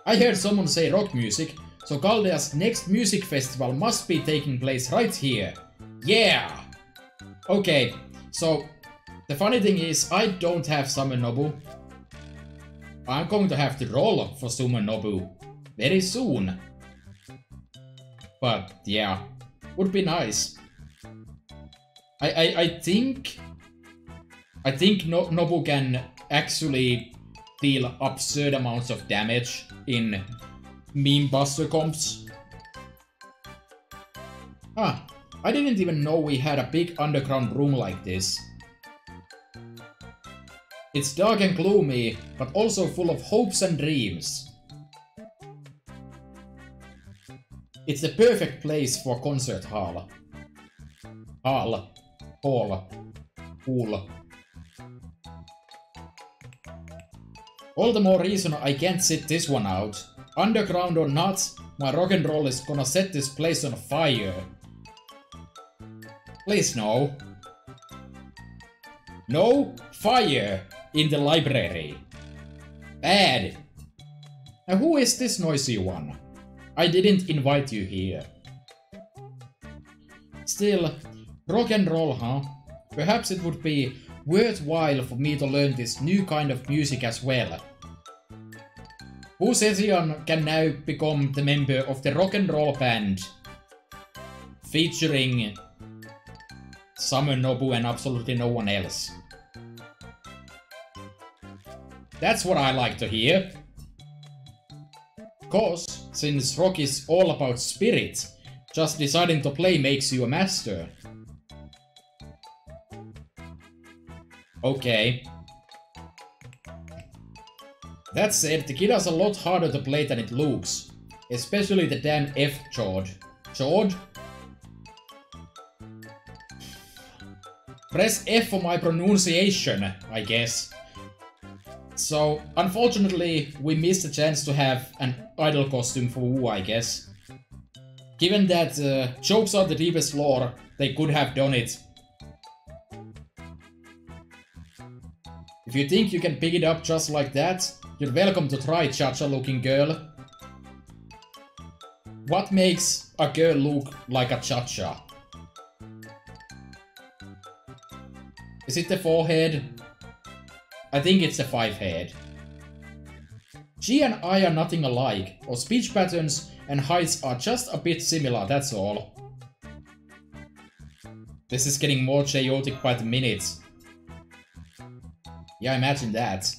I heard someone say rock music, so Caldea's next music festival must be taking place right here. Yeah! Okay, so the funny thing is I don't have Summon Nobu. I'm going to have to roll for Summon Nobu very soon. But yeah, would be nice. I think Nobu can actually deal absurd amounts of damage in meme buster comps. Ah, I didn't even know we had a big underground room like this. It's dark and gloomy, but also full of hopes and dreams. It's the perfect place for concert hall. Hall. All the more reason I can't sit this one out. Underground or not, my rock and roll is gonna set this place on fire. Please no. No fire in the library. Bad. Now who is this noisy one? I didn't invite you here. Still, rock and roll, huh? Perhaps it would be worthwhile for me to learn this new kind of music as well. Wu Zetian can now become the member of the rock and roll band, featuring Summon Nobu and absolutely no one else. That's what I like to hear. Cause, since rock is all about spirit, just deciding to play makes you a master. Okay. That said, the guitar's a lot harder to play than it looks. Especially the damn F chord. Chord? Press F for my pronunciation, I guess. So, unfortunately, we missed a chance to have an idol costume for Wu, I guess. Given that jokes are the deepest lore, they could have done it. If you think you can pick it up just like that, you're welcome to try, cha-cha-looking girl. What makes a girl look like a cha-cha? Is it the forehead? I think it's the 5-head. She and I are nothing alike. Our speech patterns and heights are just a bit similar, that's all. This is getting more chaotic by the minute. Yeah, imagine that.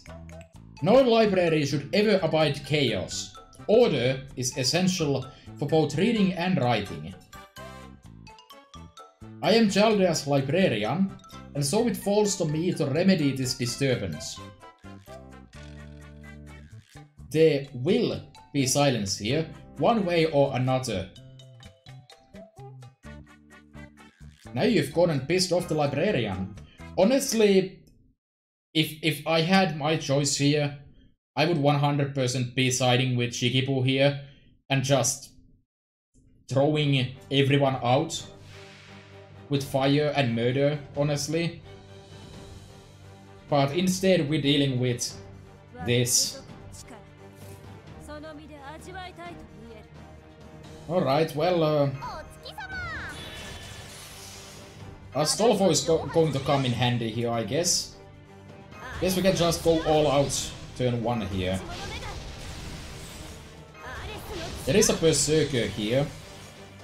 No library should ever abide chaos. Order is essential for both reading and writing. I am Chaldea's librarian, and so it falls to me to remedy this disturbance. There will be silence here, one way or another. Now you've gone and pissed off the librarian. Honestly, if I had my choice here, I would 100% be siding with Shikibu here and just throwing everyone out with fire and murder, honestly. But instead we're dealing with this. Alright, well, Astolfo is going to come in handy here, I guess. Guess we can just go all out turn 1 here. There is a Berserker here,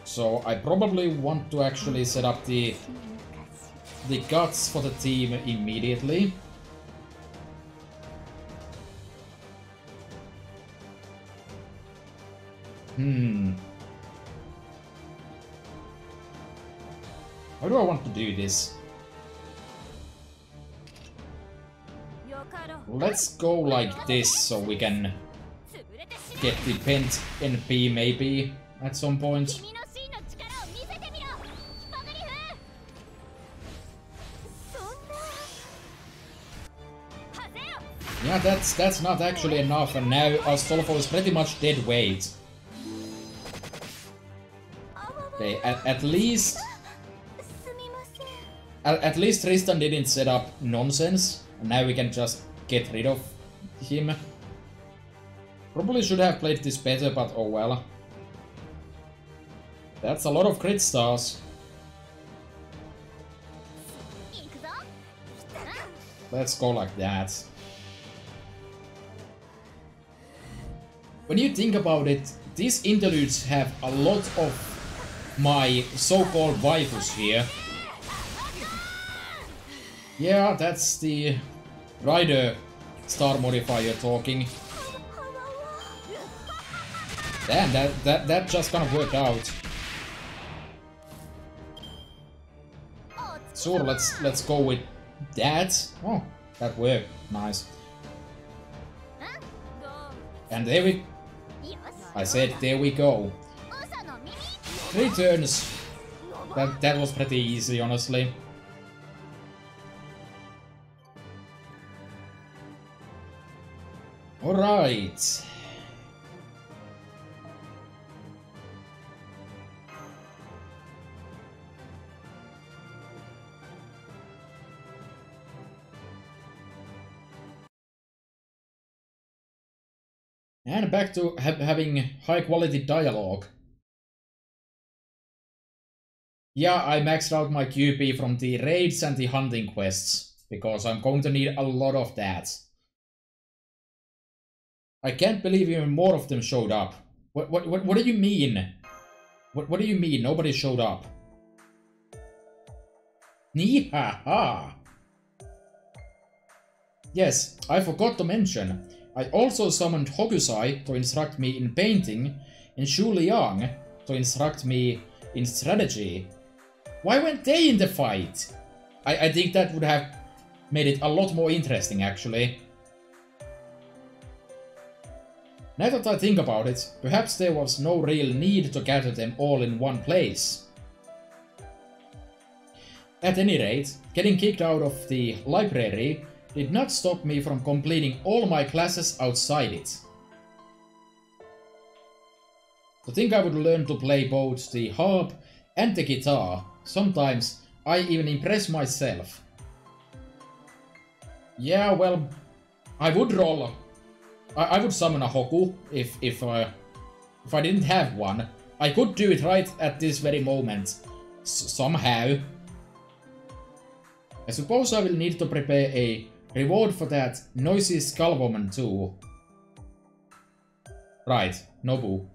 so I probably want to actually set up the guts for the team immediately. How do I want to do this? Let's go like this, so we can get the pent NP maybe at some point. Yeah, that's not actually enough, and now Astolfo is pretty much dead weight. Okay, at least Tristan didn't set up nonsense, and now we can just get rid of him. Probably should have played this better, but oh well. That's a lot of crit stars. Let's go like that. When you think about it, these interludes have a lot of my so-called waifus here. Yeah, that's the rider star modifier talking. Damn, that just kind of worked out. Sure, let's go with that. Oh, that worked. Nice. And there we... I said there we go. 3 turns. That was pretty easy, honestly. Alright. And back to having high quality dialogue. Yeah, I maxed out my QP from the raids and the hunting quests, because I'm going to need a lot of that. I can't believe even more of them showed up. What do you mean? What do you mean nobody showed up? Nihaha! Yes, I forgot to mention. I also summoned Hokusai to instruct me in painting, and Shu Liang to instruct me in strategy. Why weren't they in the fight? I think that would have made it a lot more interesting, actually. Now that I think about it, perhaps there was no real need to gather them all in one place. At any rate, getting kicked out of the library did not stop me from completing all my classes outside it. To think I would learn to play both the harp and the guitar, sometimes I even impress myself. Yeah, well, I would roll. I would summon a Hoku if I didn't have one. I could do it right at this very moment. Somehow. I suppose I will need to prepare a reward for that noisy skull woman too. Right, Nobu.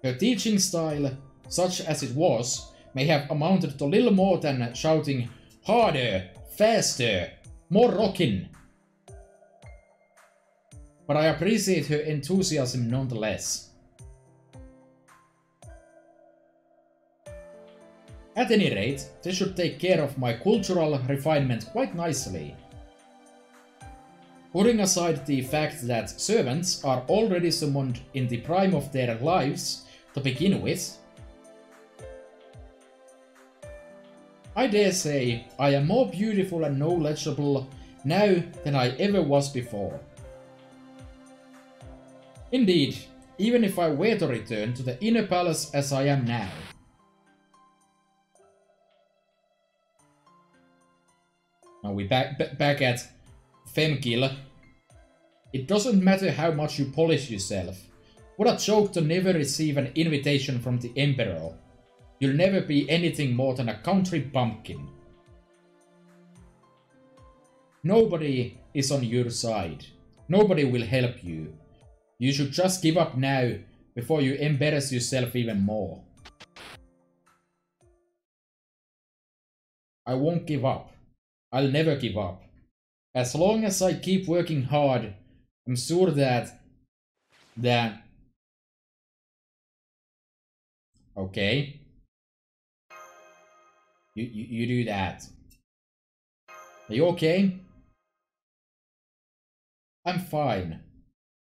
Her teaching style, such as it was, may have amounted to little more than shouting harder, faster, more rockin'. But I appreciate her enthusiasm nonetheless. At any rate, this should take care of my cultural refinement quite nicely. Putting aside the fact that servants are already summoned in the prime of their lives to begin with, I dare say I am more beautiful and knowledgeable now than I ever was before. Indeed, even if I were to return to the inner palace as I am now. Now we back at Femkill. It doesn't matter how much you polish yourself. What a joke to never receive an invitation from the Emperor. You'll never be anything more than a country bumpkin. Nobody is on your side. Nobody will help you. You should just give up now, before you embarrass yourself even more. I won't give up. I'll never give up. As long as I keep working hard, I'm sure that... Okay. You do that. Are you okay? I'm fine.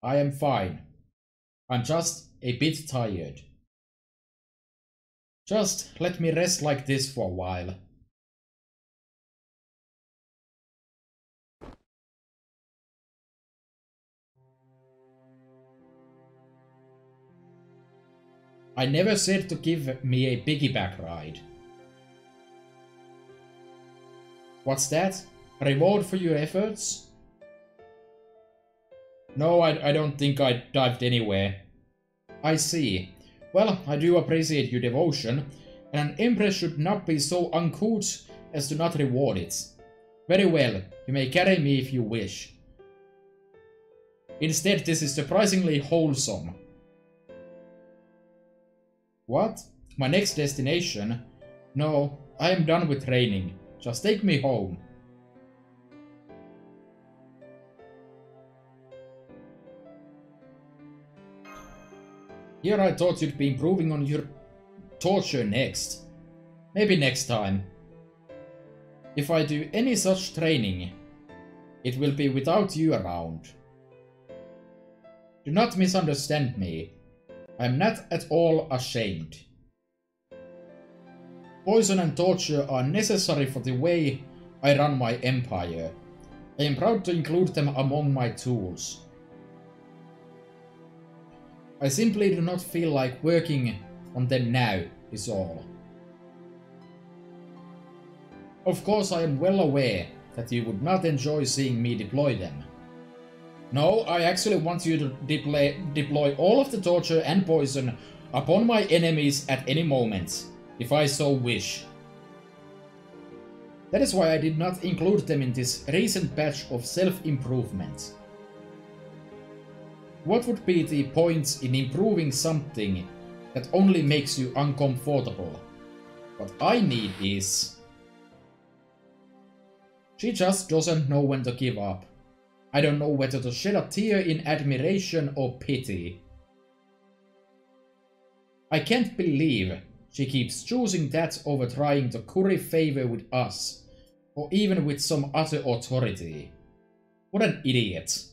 I am fine. I'm just a bit tired. Just let me rest like this for a while. I never said to give me a piggyback ride. What's that? A reward for your efforts? No, I don't think I dived anywhere. I see. Well, I do appreciate your devotion, and an empress should not be so uncouth as to not reward it. Very well, you may carry me if you wish. Instead, this is surprisingly wholesome. What? My next destination? No, I am done with training. Just take me home. Here I thought you'd be improving on your torture next. Maybe next time. If I do any such training, it will be without you around. Do not misunderstand me. I am not at all ashamed. Poison and torture are necessary for the way I run my empire. I am proud to include them among my tools. I simply do not feel like working on them now, is all. Of course, I am well aware that you would not enjoy seeing me deploy them. No, I actually want you to deploy all of the torture and poison upon my enemies at any moment, if I so wish. That is why I did not include them in this recent batch of self-improvement. What would be the point in improving something that only makes you uncomfortable? What I need is... She just doesn't know when to give up. I don't know whether to shed a tear in admiration or pity. I can't believe she keeps choosing that over trying to curry favor with us, or even with some other authority. What an idiot.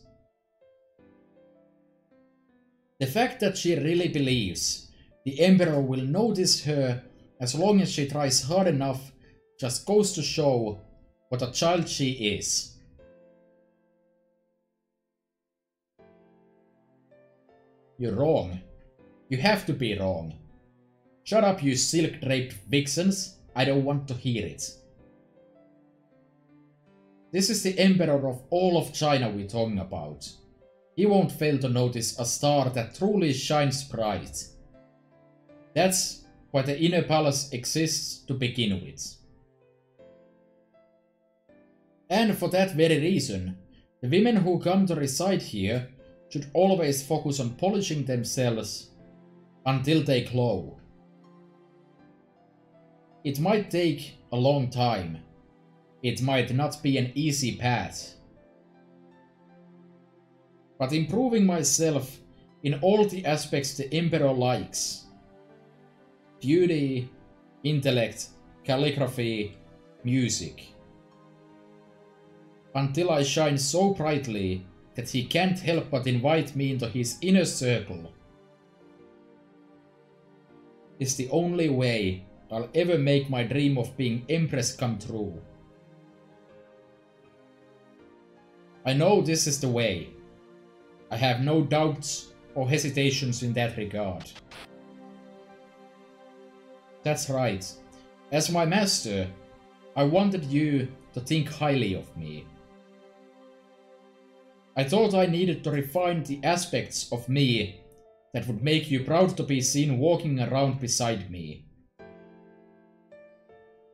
The fact that she really believes the Emperor will notice her as long as she tries hard enough just goes to show what a child she is. You're wrong. You have to be wrong. Shut up, you silk-draped vixens. I don't want to hear it. This is the Emperor of all of China we're talking about. He won't fail to notice a star that truly shines bright. That's why the inner palace exists to begin with. And for that very reason, the women who come to reside here should always focus on polishing themselves until they glow. It might take a long time. It might not be an easy path. But improving myself in all the aspects the Emperor likes. Beauty, intellect, calligraphy, music. Until I shine so brightly that he can't help but invite me into his inner circle. It's the only way I'll ever make my dream of being Empress come true. I know this is the way. I have no doubts or hesitations in that regard. That's right. As my master, I wanted you to think highly of me. I thought I needed to refine the aspects of me that would make you proud to be seen walking around beside me.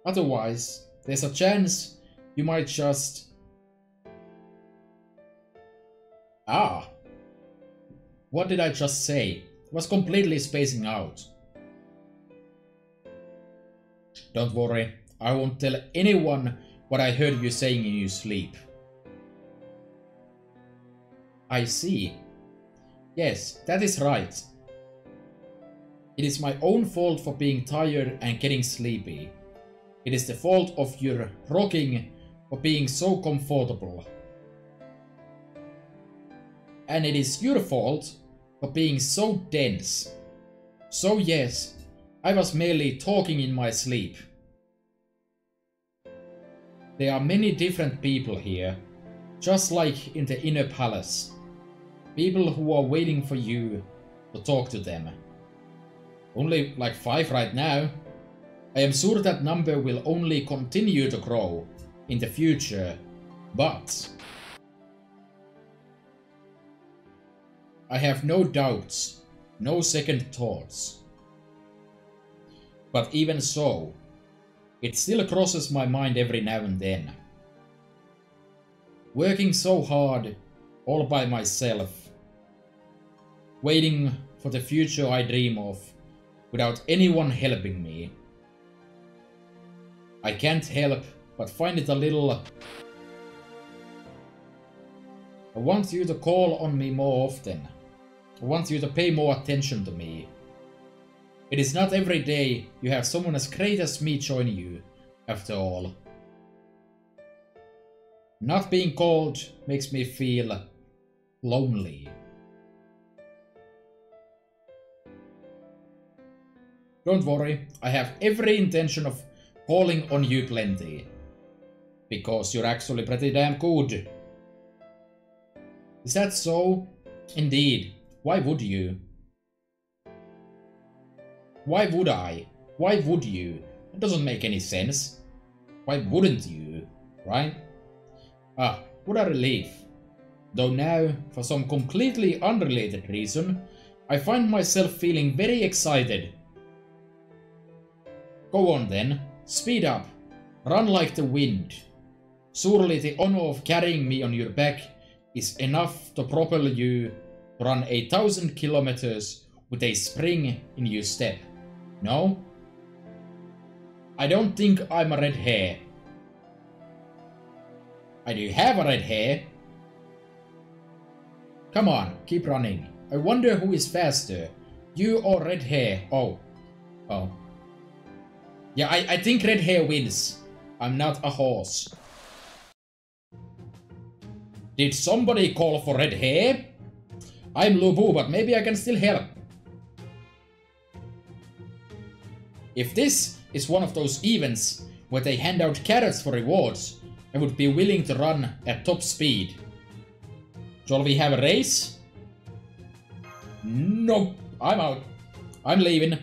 Otherwise, there's a chance you might just... Ah! What did I just say? I was completely spacing out. Don't worry, I won't tell anyone what I heard you saying in your sleep. I see. Yes, that is right. It is my own fault for being tired and getting sleepy. It is the fault of your rocking for being so comfortable. And it is your fault for being so dense. So yes, I was merely talking in my sleep. There are many different people here, just like in the inner palace. People who are waiting for you to talk to them. Only like 5 right now. I am sure that number will only continue to grow in the future, but... I have no doubts, no second thoughts. But even so, it still crosses my mind every now and then. Working so hard, all by myself, waiting for the future I dream of, without anyone helping me. I can't help but find it a little... I want you to call on me more often. I want you to pay more attention to me. It is not every day you have someone as great as me join you, after all. Not being called makes me feel lonely. Don't worry, I have every intention of calling on you plenty. Because you're actually pretty damn good. Is that so? Indeed. Why would you? Why would I? Why would you? It doesn't make any sense. Why wouldn't you? Right? Ah, what a relief. Though now, for some completely unrelated reason, I find myself feeling very excited. Go on then, speed up, run like the wind. Surely the honor of carrying me on your back is enough to propel you to run 1,000 kilometers with a spring in your step. No? I don't think I'm a red hare. I do have a red hair. Come on, keep running. I wonder who is faster, you or red hair. Oh. Yeah, I think red hair wins. I'm not a horse. Did somebody call for red hair? I'm Lubu, but maybe I can still help. If this is one of those events where they hand out carrots for rewards, I would be willing to run at top speed. Shall we have a race? No, I'm out. I'm leaving.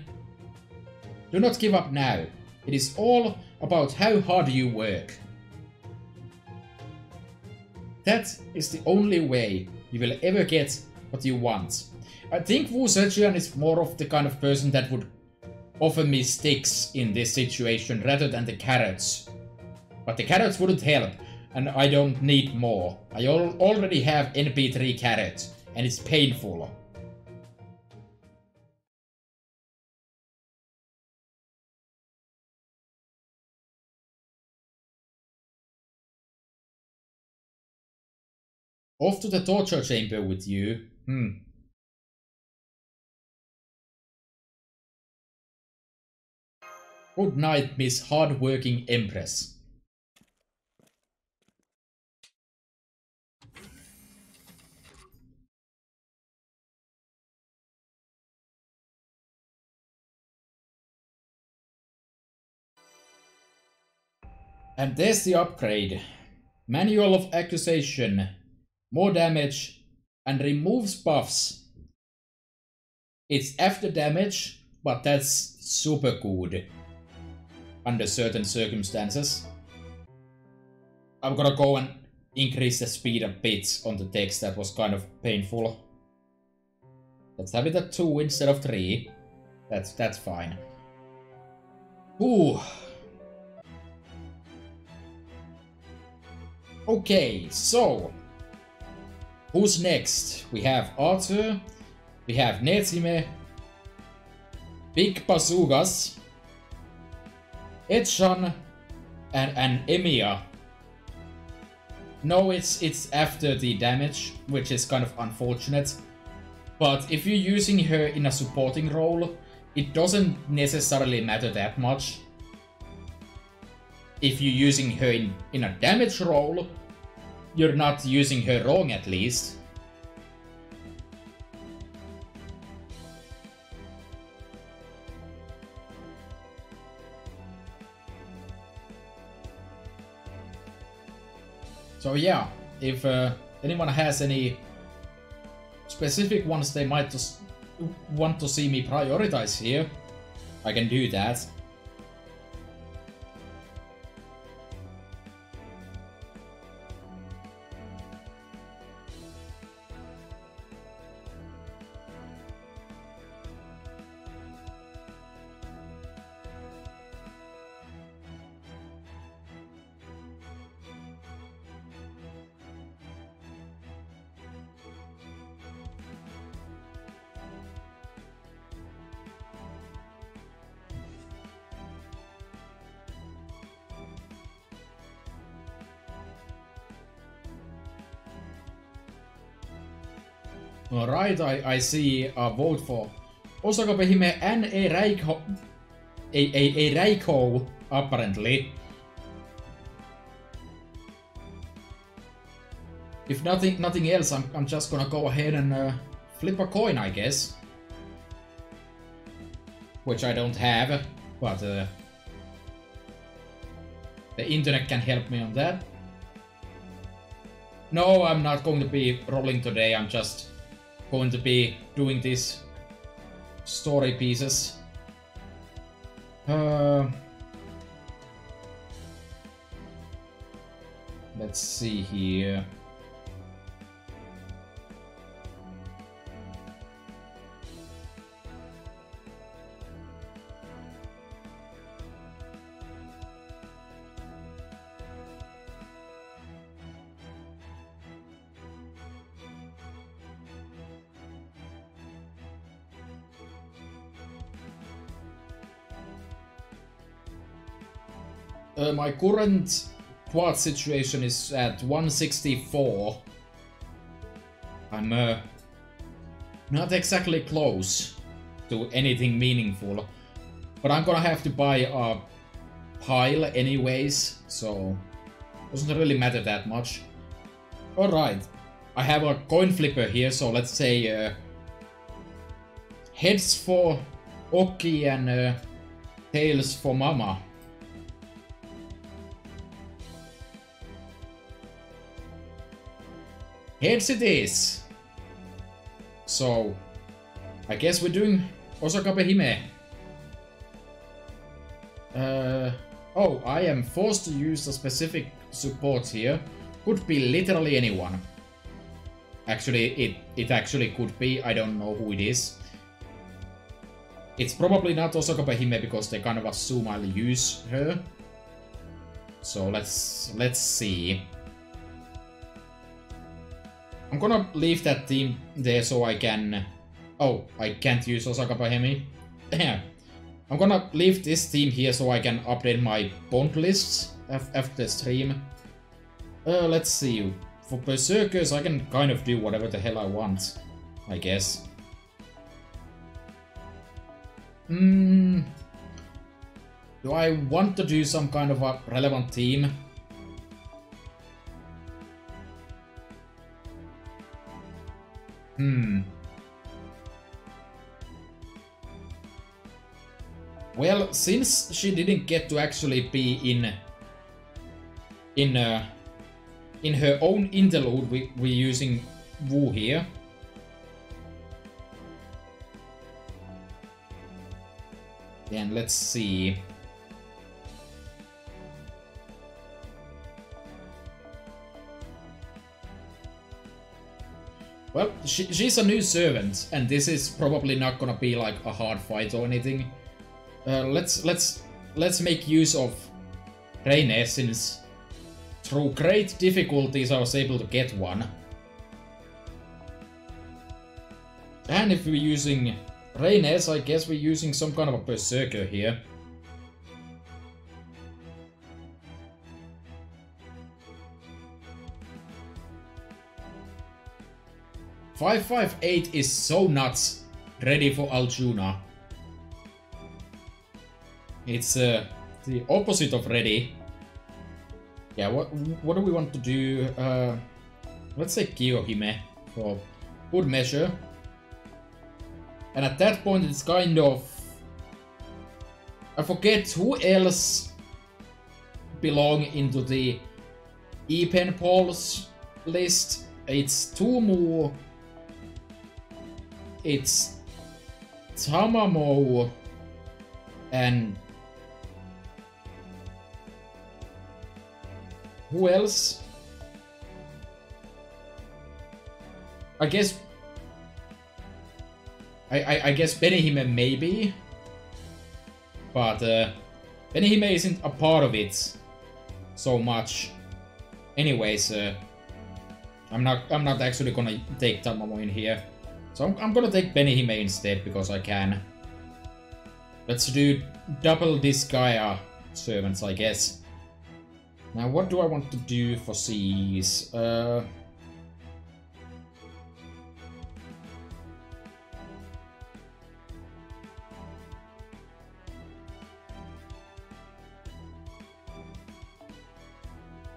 Do not give up now. It is all about how hard you work. That is the only way you will ever get what you want. I think Wu Zetian is more of the kind of person that would offer me sticks in this situation rather than the carrots. But the carrots wouldn't help, and I don't need more. I already have NP3 carrots, and it's painful. Off to the torture chamber with you. Good night, Miss Hard-Working Empress. And there's the upgrade. Manual of Accusation. More damage and removes buffs. It's after damage, but that's super good. Under certain circumstances. I'm gonna go and increase the speed a bit on the text. That was kind of painful. Let's have it at 2 instead of 3. That's fine. Ooh. Okay, so who's next? We have Arthur, we have Nezime, Big Bazookas, Etchan, and Emiya. No, it's after the damage, which is kind of unfortunate. But if you're using her in a supporting role, it doesn't necessarily matter that much. If you're using her in a damage role, you're not using her wrong at least. So yeah, if anyone has any specific ones they might just want to see me prioritize here, I can do that. Alright, I see a vote for Osakabehime and a Reiko. A Reiko, apparently. If nothing else, I'm just gonna go ahead and flip a coin, I guess. Which I don't have, but the internet can help me on that. No, I'm not going to be rolling today, I'm just going to be doing these story pieces. Let's see here. My current quad situation is at 164. I'm not exactly close to anything meaningful, but I'm gonna have to buy a pile anyways, so doesn't really matter that much. Alright, I have a coin flipper here, so let's say heads for Oki and tails for Mama. Heads it is! So, I guess we're doing Osakabehime. Oh, I am forced to use a specific support here. Could be literally anyone. Actually, it actually could be. I don't know who it is. It's probably not Osakabehime because they kind of assume I'll use her. So let's see. I'm gonna leave that team there so I can... Oh, I can't use Osakabehime. I'm gonna leave this team here so I can update my bond lists after the stream. Let's see. For Berserkers, I can kind of do whatever the hell I want, I guess. Do I want to do some kind of a relevant team? Well, since she didn't get to actually be in her own interlude, we're using Wu here. Then let's see. Well, she's a new servant, and this is probably not gonna be like a hard fight or anything. Let's make use of Reine, since through great difficulties I was able to get one. And if we're using Reines, I guess we're using some kind of a Berserker here. "558 is so nuts, ready for Aljuna." It's the opposite of ready. Yeah, what do we want to do? Let's say Kiyohime for good measure. And at that point it's kind of... I forget who else belong into the E-Pen polls list. It's Tumu, it's Tamamo, and who else? I guess I guess Benihime maybe, but Benihime isn't a part of it so much. Anyways, I'm not actually gonna take Tamamo in here, so I'm gonna take Benihime instead because I can. Let's do double Disgaea servants, I guess. Now, what do I want to do for C's?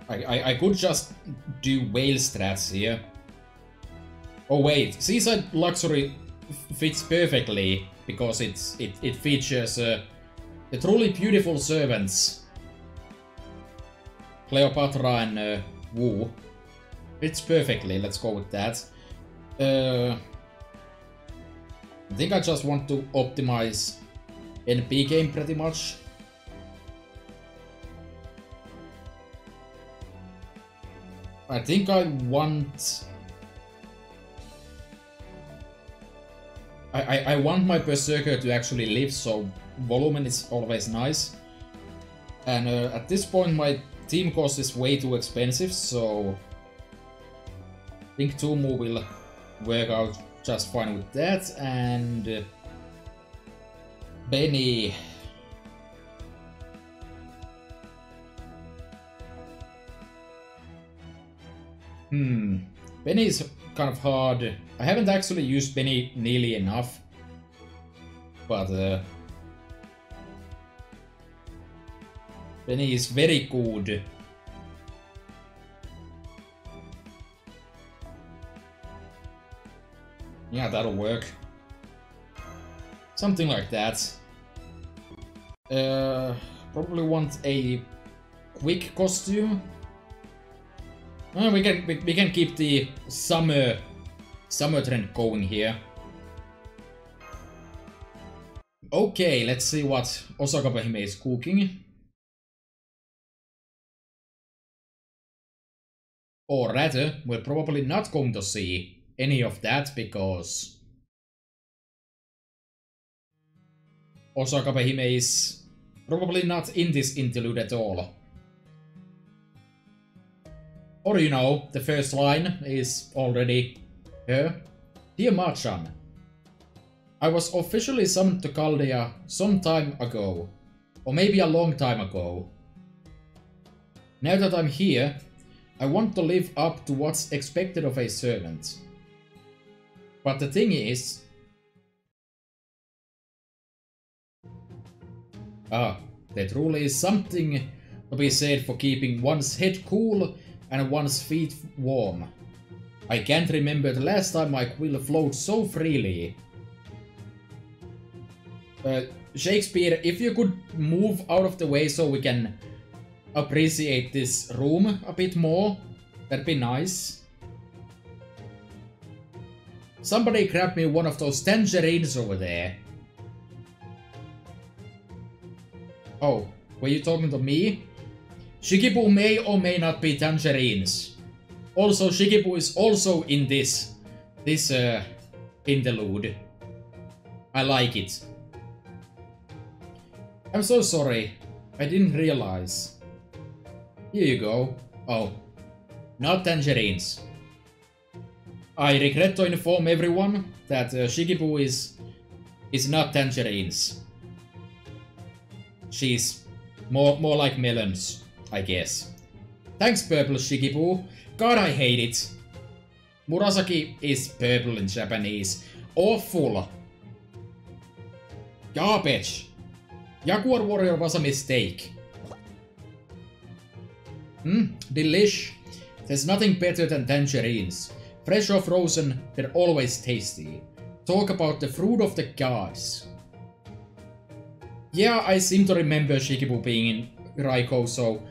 I could just do whale strats here. Oh wait, Seaside Luxury fits perfectly because it features the truly beautiful servants, Cleopatra and Wu. Fits perfectly. Let's go with that. I think I just want to optimize NP game pretty much. I think I want... I want my Berserker to actually live, so volume is always nice. And at this point my team cost is way too expensive, so... I think Tumu will work out just fine with that, and... Benny... Benny is kind of hard. I haven't actually used Benny nearly enough. But Benny is very good. Yeah, that'll work. Something like that. Probably want a quick costume. We can keep the summer trend going here. Okay, let's see what Osakabehime is cooking. Or rather, we're probably not going to see any of that because Osakabehime is probably not in this interlude at all. Or, you know, the first line is already her. Dear Machan, I was officially summoned to Chaldea some time ago, or maybe a long time ago. Now that I'm here, I want to live up to what's expected of a servant. But the thing is... there truly is something to be said for keeping one's head cool and one's feet warm. I can't remember the last time my quill flowed so freely. Shakespeare, if you could move out of the way so we can appreciate this room a bit more, that'd be nice. Somebody grab me one of those tangerines over there. Oh, were you talking to me? Shikibu may or may not be tangerines. Also, Shikibu is also in this interlude. I like it. I'm so sorry. I didn't realize. Here you go. Oh, not tangerines. I regret to inform everyone that Shikibu is not tangerines. She's more like melons, I guess. Thanks, purple Shikibu. God, I hate it. Murasaki is purple in Japanese. Awful. Garbage. Jaguar Warrior was a mistake. Delish. There's nothing better than tangerines. Fresh or frozen, they're always tasty. Talk about the fruit of the gods. Yeah, I seem to remember Shikibu being in Raiko, so...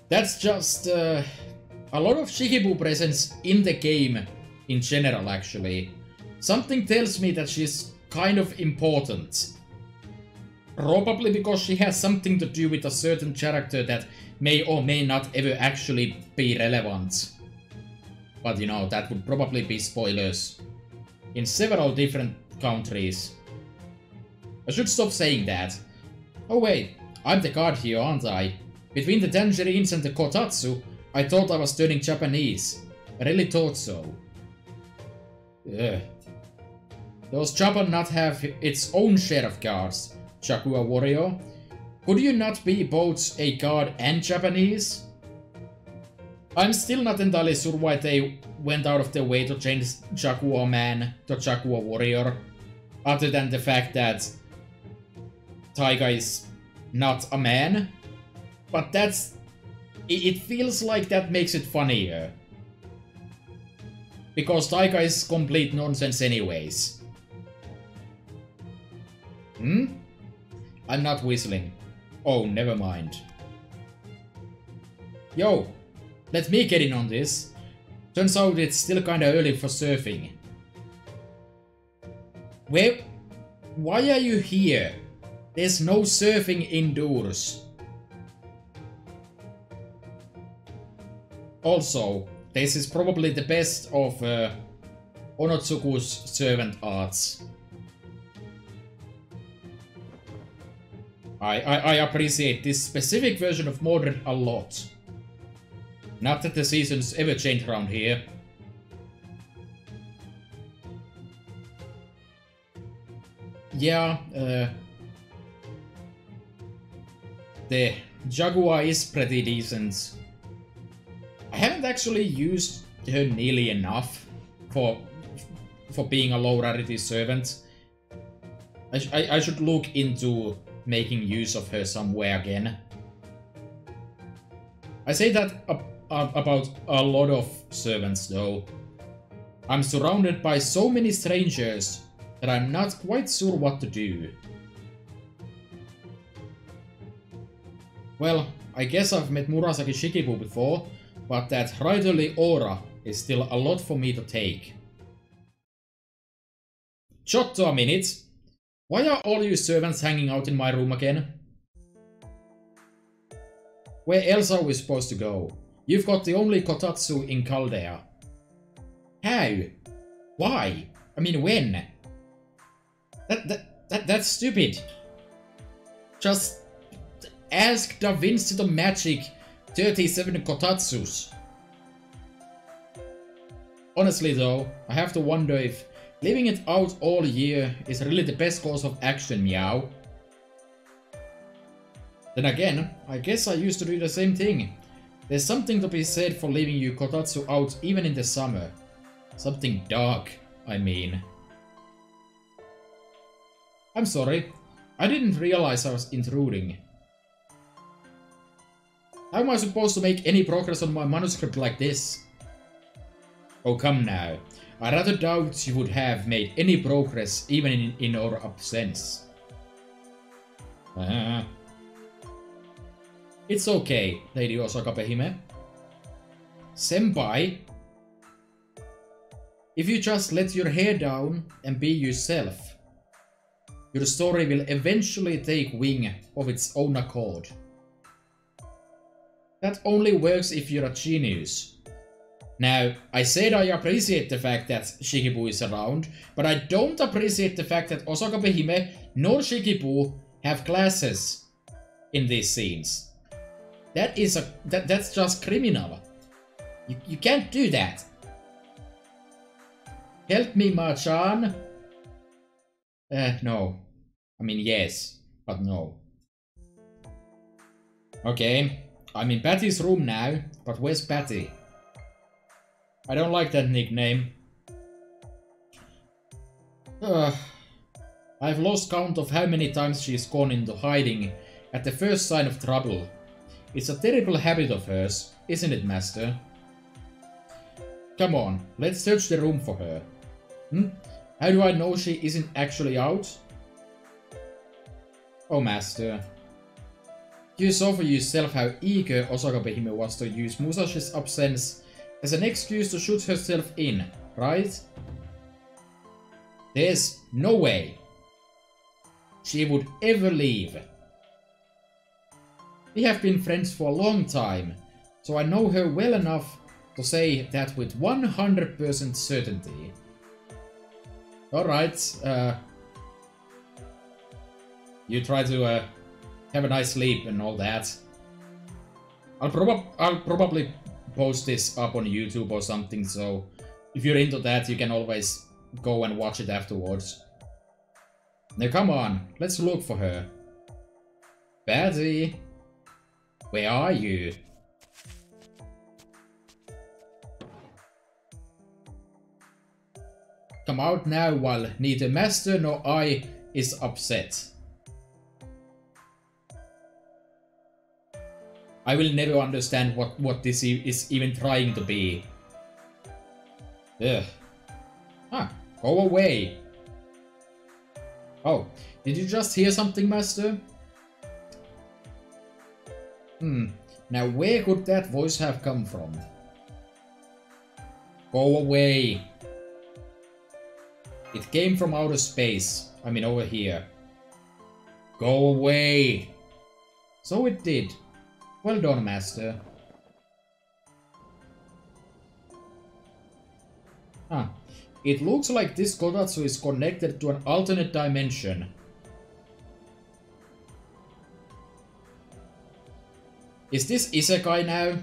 That's just... a lot of Shikibu presence in the game in general, actually. Something tells me that she's kind of important. Probably because she has something to do with a certain character that may or may not ever actually be relevant. But you know, that would probably be spoilers. In several different countries. I should stop saying that. Oh wait, I'm the guard here, aren't I? Between the tangerines and the kotatsu, I thought I was turning Japanese. I really thought so. Ugh. Does Japan not have its own share of guards, Jaguar Warrior? Could you not be both a guard and Japanese? I'm still not entirely sure why they went out of their way to change Jaguar Man to Jaguar Warrior, other than the fact that Taiga is not a man. But that's It feels like that makes it funnier. Because Taika is complete nonsense anyways. Hmm? I'm not whistling. Oh, never mind. Yo, let me get in on this. Turns out it's still kinda early for surfing. Why are you here? There's no surfing indoors. Also, this is probably the best of Onotsuku's servant arts. I appreciate this specific version of Mordred a lot. Not that the seasons ever change around here. Yeah, the Jaguar is pretty decent. I haven't actually used her nearly enough for being a low rarity servant. I should look into making use of her somewhere again. I say that about a lot of servants though. I'm surrounded by so many strangers that I'm not quite sure what to do. Well, I guess I've met Murasaki Shikibu before, but that writerly aura is still a lot for me to take. Shut a minute. Why are all you servants hanging out in my room again? Where else are we supposed to go? You've got the only kotatsu in Caldea. How? Why? I mean, when? That's stupid. Just ask Da Vinci to magic 37 kotatsus. Honestly though, I have to wonder if leaving it out all year is really the best course of action, meow. Then again, I guess I used to do the same thing. There's something to be said for leaving your kotatsu out even in the summer. Something dark, I mean. I'm sorry, I didn't realize I was intruding. How am I supposed to make any progress on my manuscript like this? Oh, come now. I rather doubt you would have made any progress even in our absence. It's okay, Lady Osakabehime. Senpai, if you just let your hair down and be yourself, your story will eventually take wing of its own accord. That only works if you're a genius. Now, I said I appreciate the fact that Shikibu is around, but I don't appreciate the fact that Osakabehime nor Shikibu have classes in these scenes. That's just criminal. You can't do that. Help me, Ma-chan. No. I mean, yes, but no. Okay, I'm in Patty's room now, but where's Patty? I don't like that nickname. I've lost count of how many times she's gone into hiding at the first sign of trouble. It's a terrible habit of hers, isn't it, Master? Come on, let's search the room for her. How do I know she isn't actually out? Oh, Master. You saw for yourself how eager Osakabehime was to use Musashi's absence as an excuse to shoot herself in, right? There's no way she would ever leave. We have been friends for a long time, so I know her well enough to say that with 100% certainty. Alright, you try to have a nice sleep and all that. I'll probably post this up on YouTube or something, so if you're into that, you can always go and watch it afterwards. Now come on, let's look for her. Betty, where are you? Come out now while neither Master nor I is upset. I will never understand what this is even trying to be. Ugh. Ah, go away. Oh, did you just hear something, Master? Now where could that voice have come from? Go away. It came from outer space. I mean over here. Go away. So it did. Well done, Master. Ah, it looks like this Kotatsu is connected to an alternate dimension. Is this Isekai now?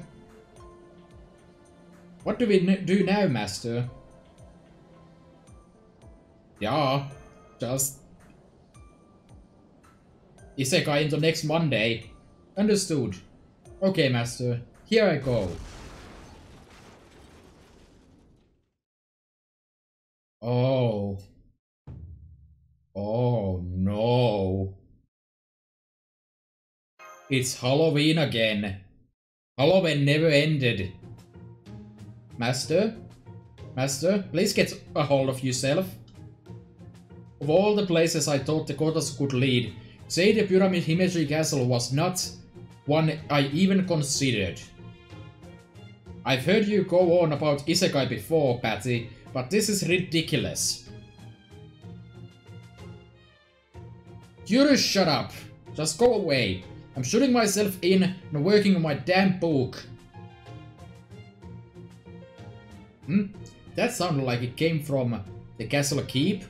What do we do now, Master? Yeah, just Isekai into next Monday. Understood. Okay, Master. Here I go. Oh. Oh no. It's Halloween again. Halloween never ended. Master? Master, please get a hold of yourself. Of all the places I thought the Kotatsu could lead, say the Pyramid Himeji Castle was not one I even considered. I've heard you go on about Isekai before, Patty, but this is ridiculous. You just shut up. Just go away. I'm shooting myself in and working on my damn book. That sounded like it came from the castle keep.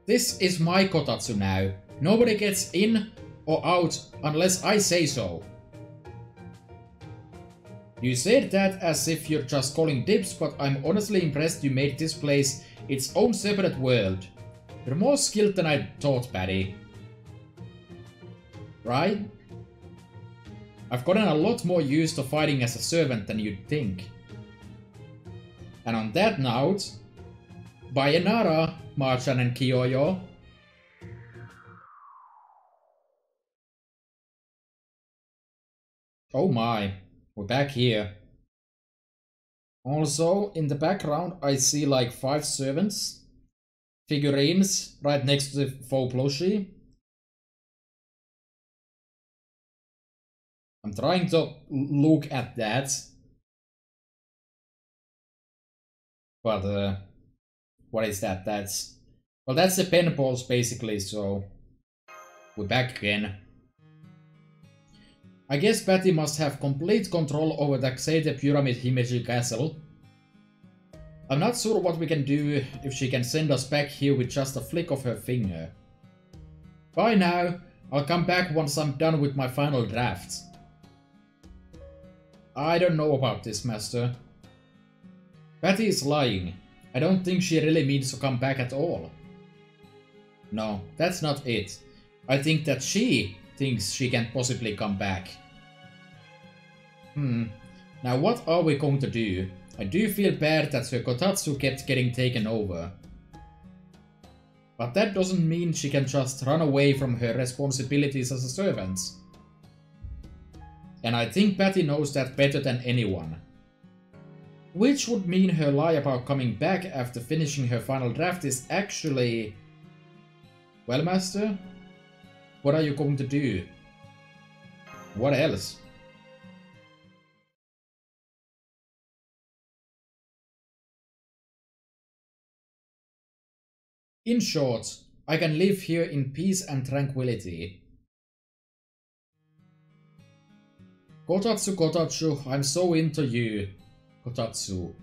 This is my Kotatsu now. Nobody gets in or out unless I say so. You said that as if you're just calling dibs, but I'm honestly impressed you made this place its own separate world. You're more skilled than I thought, Patty. Right? I've gotten a lot more used to fighting as a servant than you'd think. And on that note, Bayanara, Marchan and Kiyoyo. Oh my, we're back here. Also, in the background I see like 5 servants. Figurines right next to the faux plushie. I'm trying to look at that. But, what is that? Well, that's the pen balls basically, so we're back again. I guess Patty must have complete control over the Xate Pyramid Himeji Castle. I'm not sure what we can do if she can send us back here with just a flick of her finger. Bye now. I'll come back once I'm done with my final draft. I don't know about this, Master. Patty is lying. I don't think she really means to come back at all. No, that's not it. I think that she thinks she can possibly come back. Now what are we going to do? I do feel bad that her Kotatsu kept getting taken over. But that doesn't mean she can just run away from her responsibilities as a servant. And I think Patty knows that better than anyone. Which would mean her lie about coming back after finishing her final draft is actually... Well, Master? What are you going to do? What else? In short, I can live here in peace and tranquility. Kotatsu, Kotatsu, I'm so into you. Kotatsu.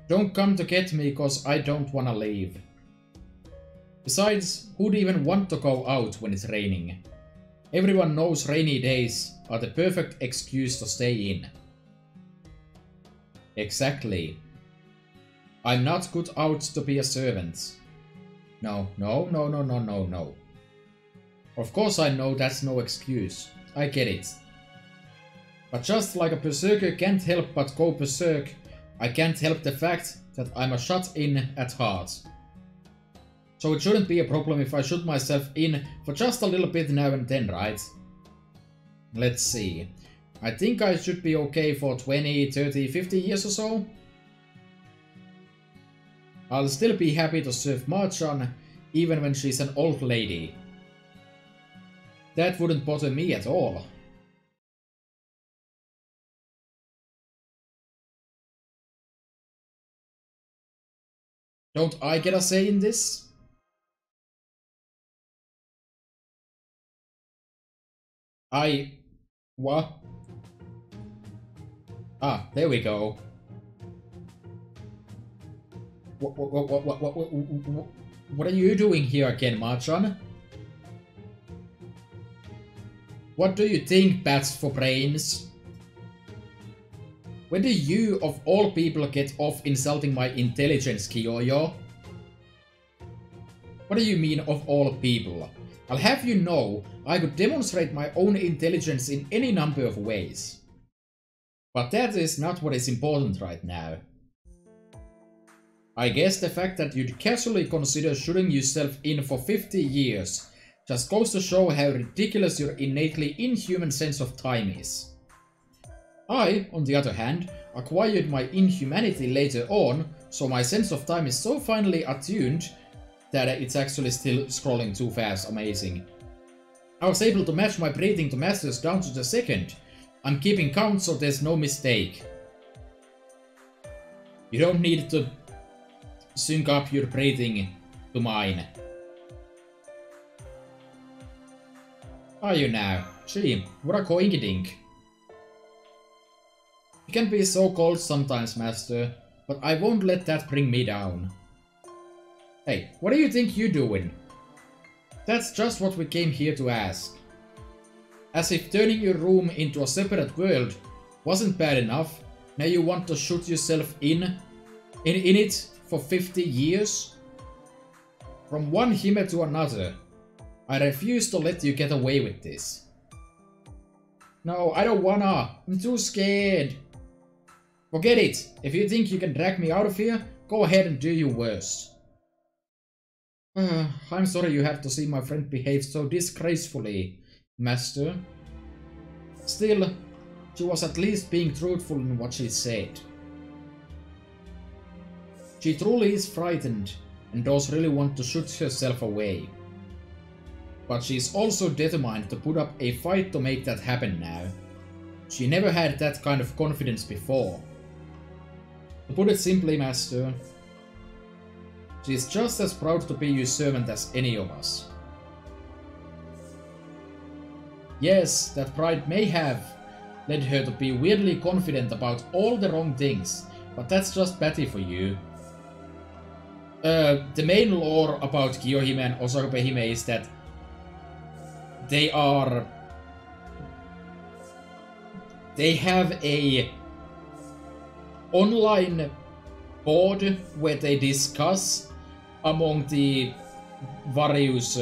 Don't come to get me cause I don't wanna leave. Besides, who'd even want to go out when it's raining? Everyone knows rainy days are the perfect excuse to stay in. Exactly. I'm not put out to be a servant. No. Of course I know that's no excuse. I get it. But just like a berserker can't help but go berserk, I can't help the fact that I'm a shut-in at heart. So it shouldn't be a problem if I shoot myself in for just a little bit now and then, right? Let's see. I think I should be okay for 20, 30, 50 years or so. I'll still be happy to serve Marchan, even when she's an old lady. That wouldn't bother me at all. Don't I get a say in this? What? Ah, there we go. What are you doing here again, Marchan? What do you think, bats for brains? When do you, of all people, get off insulting my intelligence, Kyoyo? What do you mean, of all people? I'll have you know, I could demonstrate my own intelligence in any number of ways. But that is not what is important right now. I guess the fact that you'd casually consider shooting yourself in for 50 years just goes to show how ridiculous your innately inhuman sense of time is. I, on the other hand, acquired my inhumanity later on, so my sense of time is so finely attuned that it's actually still scrolling too fast. Amazing. I was able to match my breathing to Masters down to the second. I'm keeping count so there's no mistake. You don't need to sync up your breathing to mine. Are you now? Gee, what a coinkydink. You can be so cold sometimes, Master, but I won't let that bring me down. Hey, what do you think you're doing? That's just what we came here to ask. As if turning your room into a separate world wasn't bad enough, now you want to shoot yourself in it for 50 years? From one Hime to another, I refuse to let you get away with this. No, I don't wanna. I'm too scared. Forget it. If you think you can drag me out of here, go ahead and do your worst. I'm sorry you had to see my friend behave so disgracefully, Master. Still, she was at least being truthful in what she said. She truly is frightened and does really want to shoot herself away. But she's also determined to put up a fight to make that happen now. She never had that kind of confidence before. To put it simply, Master, she's just as proud to be your servant as any of us. Yes, that pride may have led her to be weirdly confident about all the wrong things, but that's just petty for you. The main lore about Kiyohime and Osakabehime is that they have a online board where they discuss among the various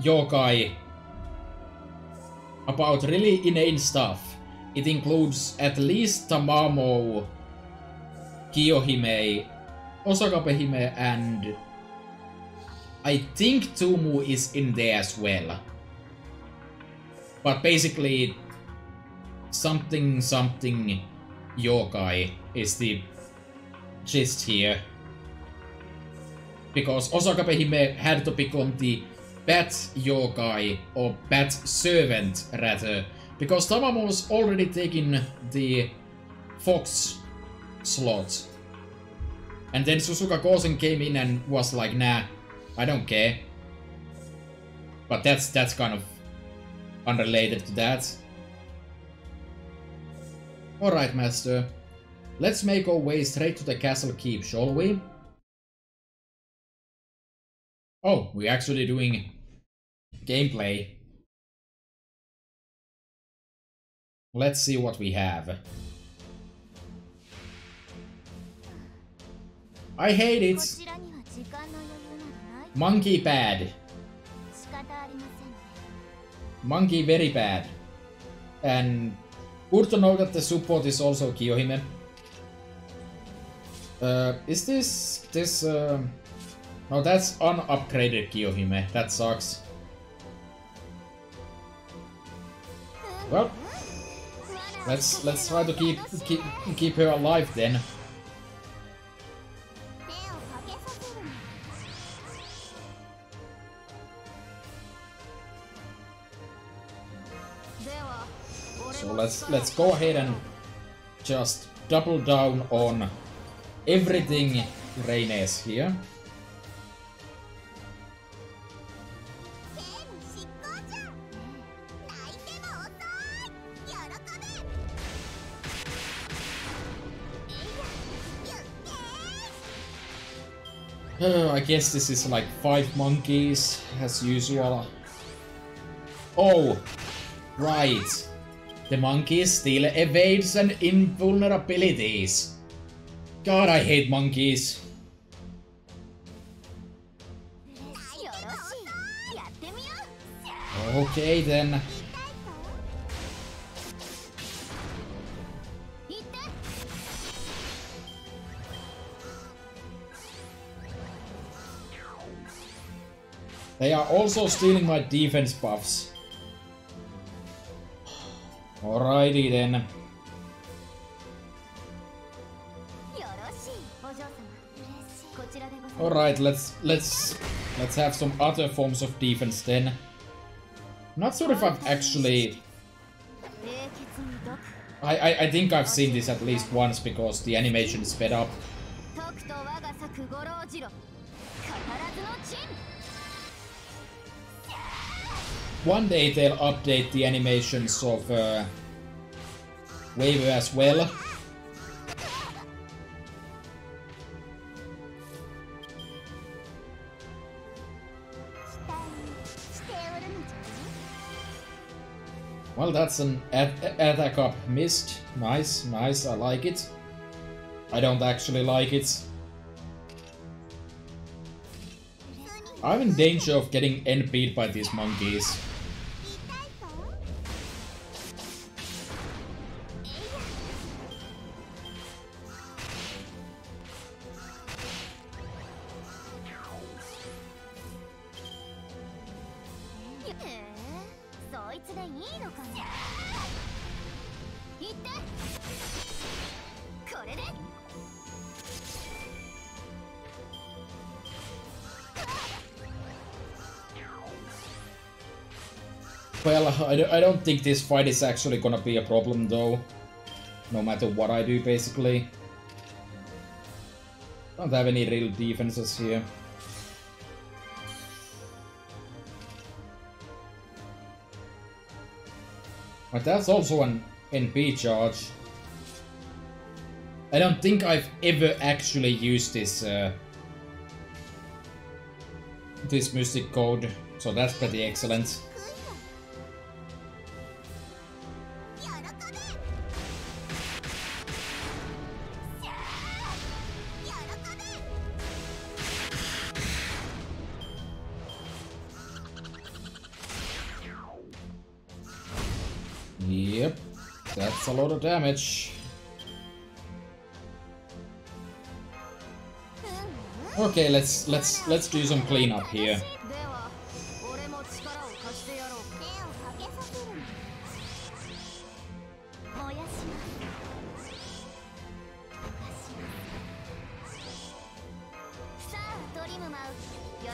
yokai about really inane stuff. It includes at least Tamamo, Kiyohime, Osakabehime, and I think Tumu is in there as well. But basically, something yokai is the gist here. Because Osakabehime had to become the bat yokai, or bat servant rather, because Tamamo's already taken the fox slot. And then Suzuka Gosen came in and was like, nah, I don't care. But that's kind of unrelated to that. Alright, Master. Let's make our way straight to the castle keep, shall we? Oh, we're actually doing gameplay. Let's see what we have. I hate it. Monkey bad. Monkey very bad. And good to know that the support is also Kiyohime. Is this no, that's unupgraded Kiyohime. That sucks. Well, let's try to keep her alive then. So let's go ahead and just double down on everything Reine's here. I guess this is like 5 monkeys, as usual. Oh, right. The monkeys steal evades and invulnerabilities. God, I hate monkeys. Okay then. They are also stealing my defense buffs. Alrighty then. Alright, let's have some other forms of defense then. Not sure if I've actually... I think I've seen this at least once because the animation is sped up. One day they'll update the animations of Waver as well. Well, that's an attack up missed. Nice, nice, I like it. I don't actually like it. I'm in danger of getting NP'd by these monkeys. Well, I don't think this fight is actually gonna be a problem though. No matter what I do, basically. Don't have any real defenses here. But that's also an NP charge. I don't think I've ever actually used this this mystic code, so that's pretty excellent. Yep, that's a lot of damage. Okay, let's do some cleanup here.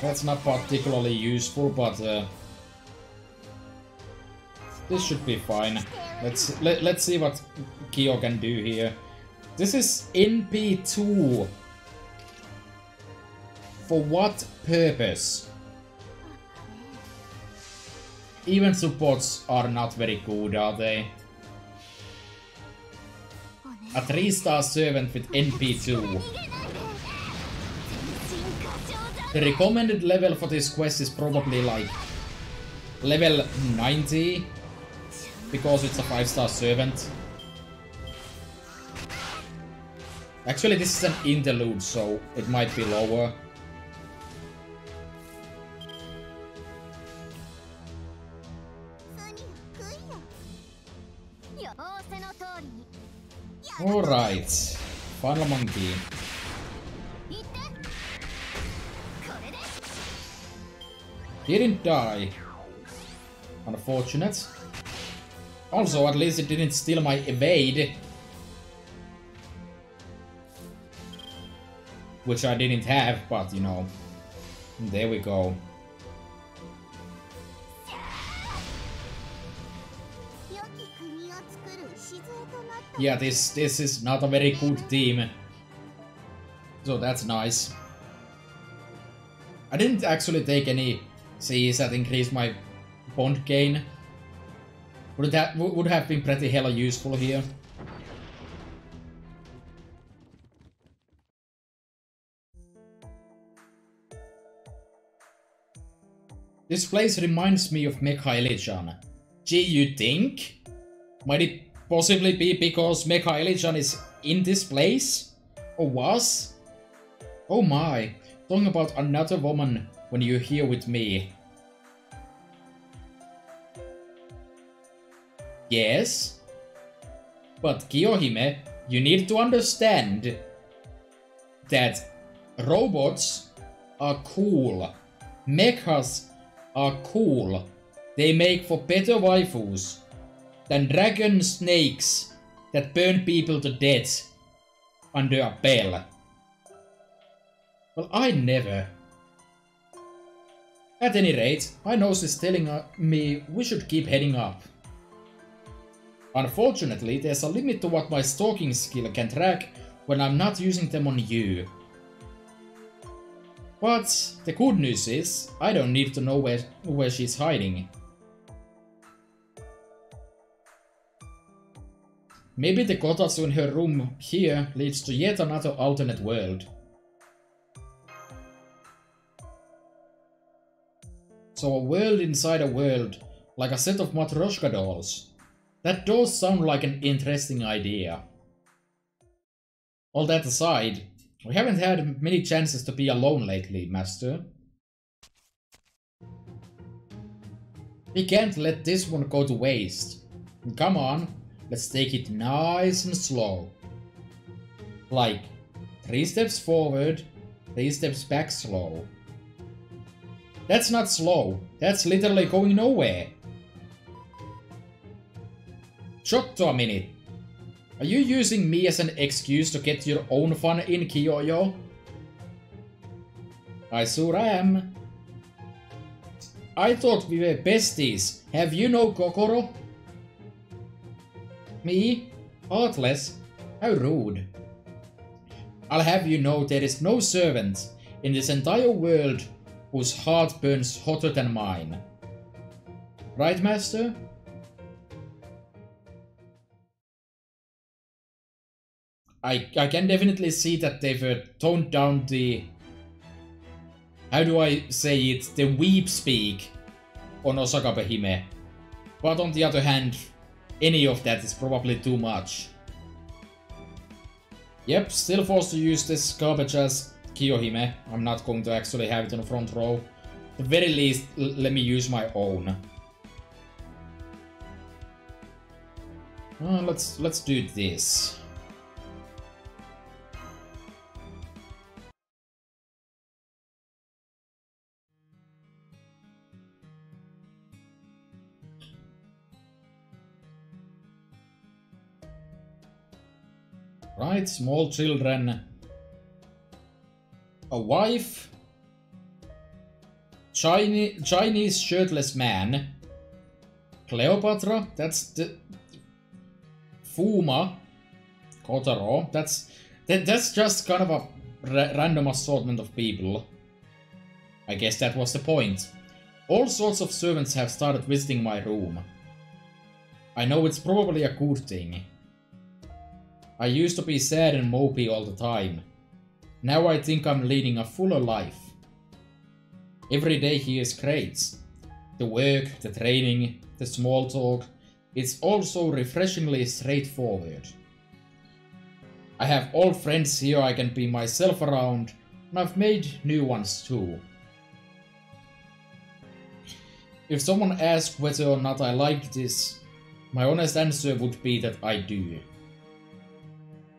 That's not particularly useful, but this should be fine. Let's see what Kyo can do here. This is NP2. For what purpose? Even supports are not very good, are they? A 3-star servant with NP2. The recommended level for this quest is probably like level 90. Because it's a 5-star servant. Actually, this is an interlude, so it might be lower. Alright, final monkey. Didn't die. Unfortunate. Also, at least it didn't steal my evade. Which I didn't have, but you know. There we go. Yeah, this is not a very good team. So that's nice. I didn't actually take any Cs that increased my bond gain. Would have been pretty hella useful here. This place reminds me of Mecha-Elichan. Gee, you think? Might it possibly be because Mecha-Elichan is in this place? Or was? Oh my, talking about another woman when you're here with me. Yes? But Kiyohime, you need to understand that robots are cool. Mechas are cool. They make for better waifus than dragon snakes that burn people to death under a bell. Well, I never. At any rate, my nose is telling me we should keep heading up. Unfortunately, there's a limit to what my stalking skill can track when I'm not using them on you. But the good news is, I don't need to know where she's hiding. Maybe the kotatsu in her room here leads to yet another alternate world. So a world inside a world, like a set of Matryoshka dolls. That does sound like an interesting idea. All that aside, we haven't had many chances to be alone lately, Master. We can't let this one go to waste. Come on, let's take it nice and slow. Like, 3 steps forward, 3 steps back slow. That's not slow, that's literally going nowhere. Shut to a minute. Are you using me as an excuse to get your own fun in, Kiyoyo? I sure am. I thought we were besties. Have you no kokoro? Me? Heartless? How rude. I'll have you know there is no servant in this entire world whose heart burns hotter than mine. Right, Master? I can definitely see that they've toned down the... How do I say it? The weep speak on Osakabehime. But on the other hand, any of that is probably too much. Yep, still forced to use this garbage as Kiyohime. I'm not going to actually have it on the front row. At the very least, let me use my own. Let's do this. Right, small children. A wife. Chinese shirtless man. Cleopatra, that's the... Fuma. Kotaro, that's just kind of a random assortment of people. I guess that was the point. All sorts of servants have started visiting my room. I know it's probably a good thing. I used to be sad and mopey all the time. Now I think I'm leading a fuller life. Every day here is great. The work, the training, the small talk, it's all so refreshingly straightforward. I have old friends here I can be myself around, and I've made new ones too. If someone asks whether or not I like this, my honest answer would be that I do.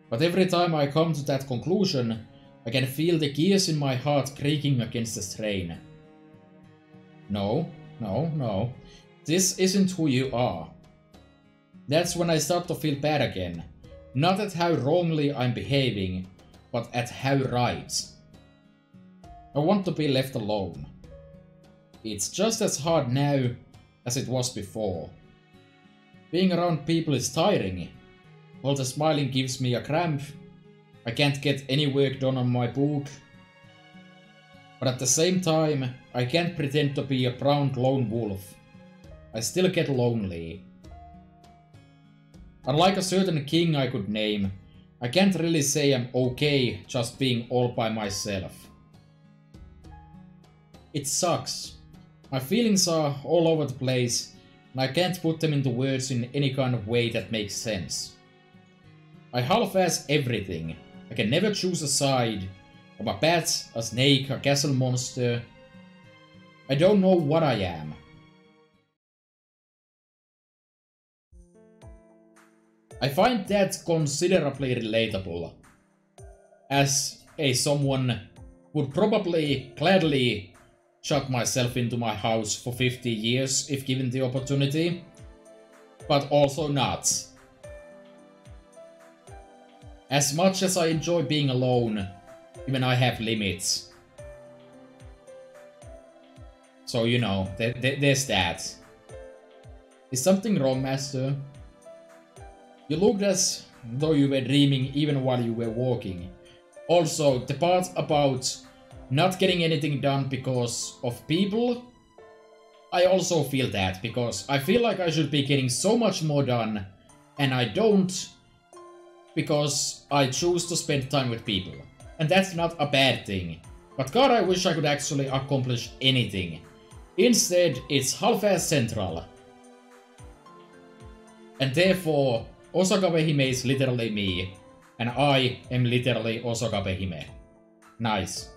But every time I come to that conclusion, I can feel the gears in my heart creaking against the strain. No. This isn't who you are. That's when I start to feel bad again. Not at how wrongly I'm behaving, but at how right. I want to be left alone. It's just as hard now as it was before. Being around people is tiring. All the smiling gives me a cramp. I can't get any work done on my book. But at the same time, I can't pretend to be a brown lone wolf. I still get lonely. Unlike a certain king I could name, I can't really say I'm okay just being all by myself. It sucks. My feelings are all over the place, and I can't put them into words in any kind of way that makes sense. I half-ass everything. I can never choose a side. I'm a bat, a snake, a castle monster. I don't know what I am. I find that considerably relatable, as someone would probably gladly shut myself into my house for 50 years if given the opportunity, but also not. As much as I enjoy being alone, even I have limits. So, you know, there's that. Is something wrong, Master? You looked as though you were dreaming even while you were walking. Also, the part about not getting anything done because of people, I also feel that, because I feel like I should be getting so much more done, and I don't, because I choose to spend time with people. And that's not a bad thing. But god, I wish I could actually accomplish anything. Instead, it's half-ass central. And therefore, Osakabehime is literally me, and I am literally Osakabehime. Nice.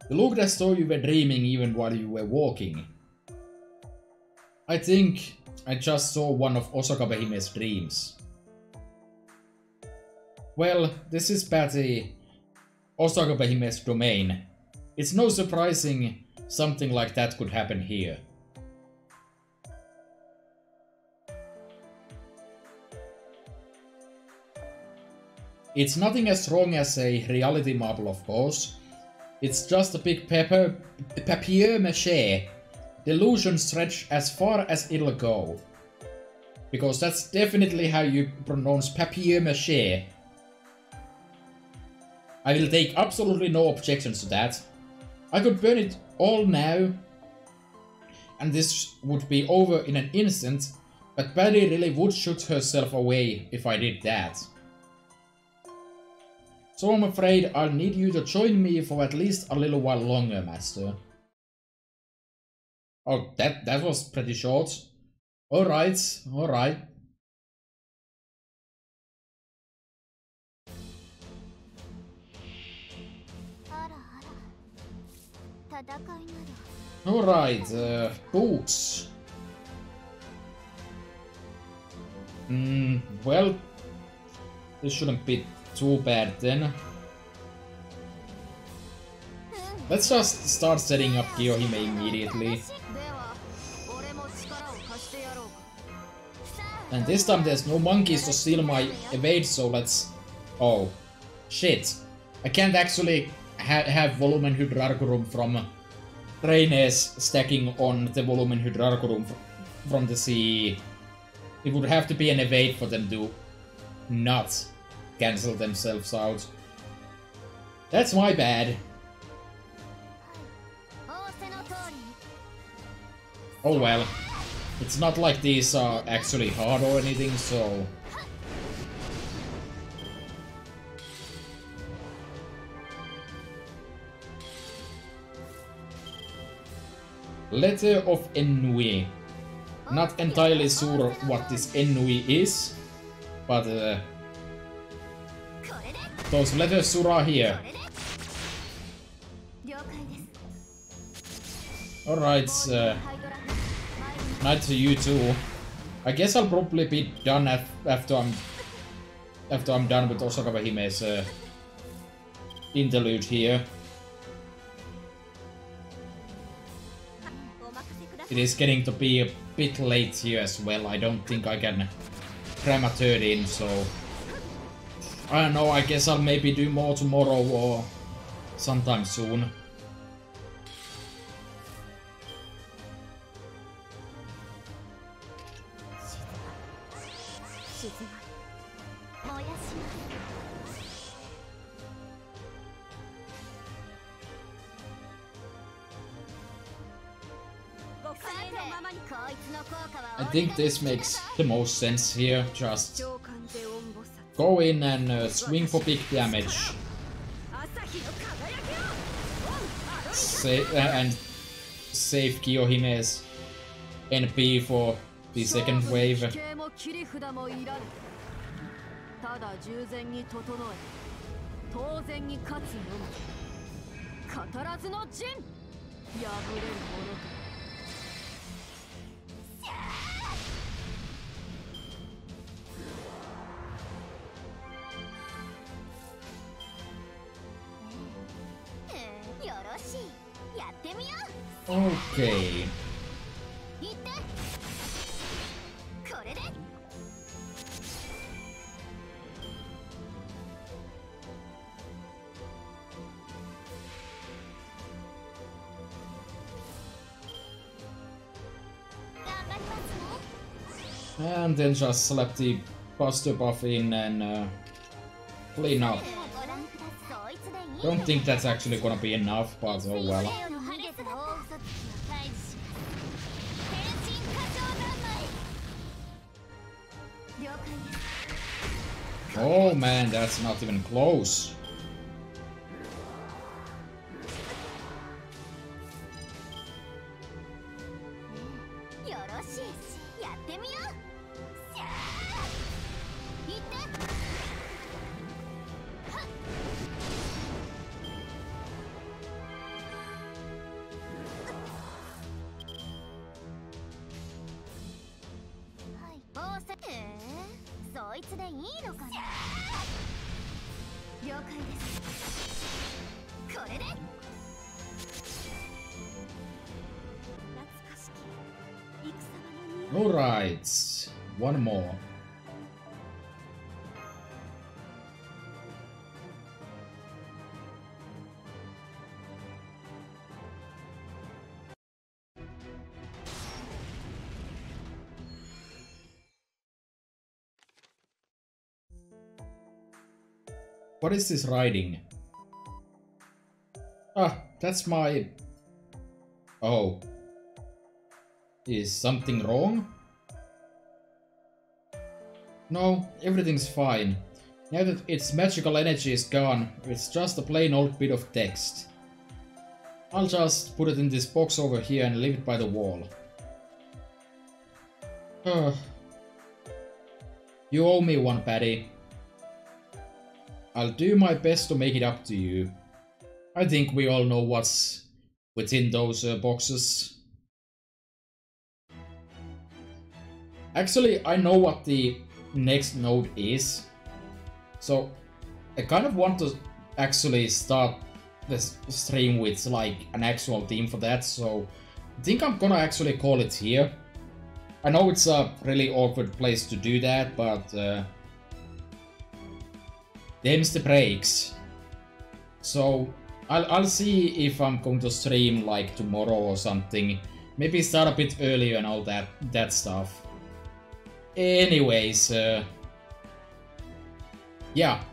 You looked as though you were dreaming even while you were walking. I think I just saw one of Osakabehime's dreams. Well, this is Patty, Osakabehime's domain. It's no surprising something like that could happen here. It's nothing as wrong as a reality marble, of course. It's just a big papier-mâché. Delusion stretch as far as it'll go. Because that's definitely how you pronounce papier-mâché. I will take absolutely no objections to that. I could burn it all now, and this would be over in an instant, but Patty really would shoot herself away if I did that. So I'm afraid I'll need you to join me for at least a little while longer, Master. Oh, that was pretty short. Alright, alright. Alright, boots. Well, this shouldn't be too bad then. Let's just start setting up Kiyohime immediately. And this time there's no monkeys to steal my evade, so let's... Oh. Shit. I can't actually have Volumen Hydrargorum from Trainers stacking on the Volumen Hydrargorum from the sea. It would have to be an evade for them to not cancel themselves out. That's my bad. Oh well. It's not like these are actually hard or anything, so... Letter of Ennui. Not entirely sure what this Ennui is, but those letters are here. Alright, night to you too. I guess I'll probably be done after I'm done with Osakabehime's interlude here. It is getting to be bit late here as well. I don't think I can cram a third in, so I don't know, I guess I'll maybe do more tomorrow or sometime soon. I think this makes the most sense here. Just go in and swing for big damage. And save Kiyohime's NP for the second wave. Okay. And then just slap the Buster buff in and clean up. Don't think that's actually gonna be enough, but oh well. Oh man, that's not even close. Alright, one more. What is this writing? Ah, that's my... Oh. Is something wrong? No, everything's fine. Now that its magical energy is gone, it's just a plain old bit of text. I'll just put it in this box over here and leave it by the wall. You owe me one, Patty. I'll do my best to make it up to you. I think we all know what's within those boxes. Actually, I know what the next node is. So, I kind of want to actually start this stream with like an actual theme for that. So, I think I'm gonna actually call it here. I know it's a really awkward place to do that, but them's the breaks. So, I'll see if I'm going to stream like tomorrow or something. Maybe start a bit earlier and all that stuff. Anyways, yeah.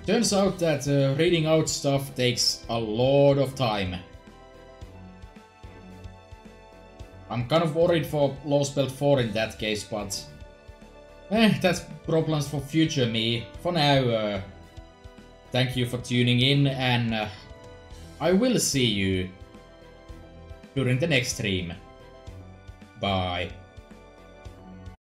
Turns out that reading out stuff takes a lot of time. I'm kind of worried for Lost Belt 4 in that case, but that's problems for future me. For now, thank you for tuning in, and I will see you during the next stream. Bye.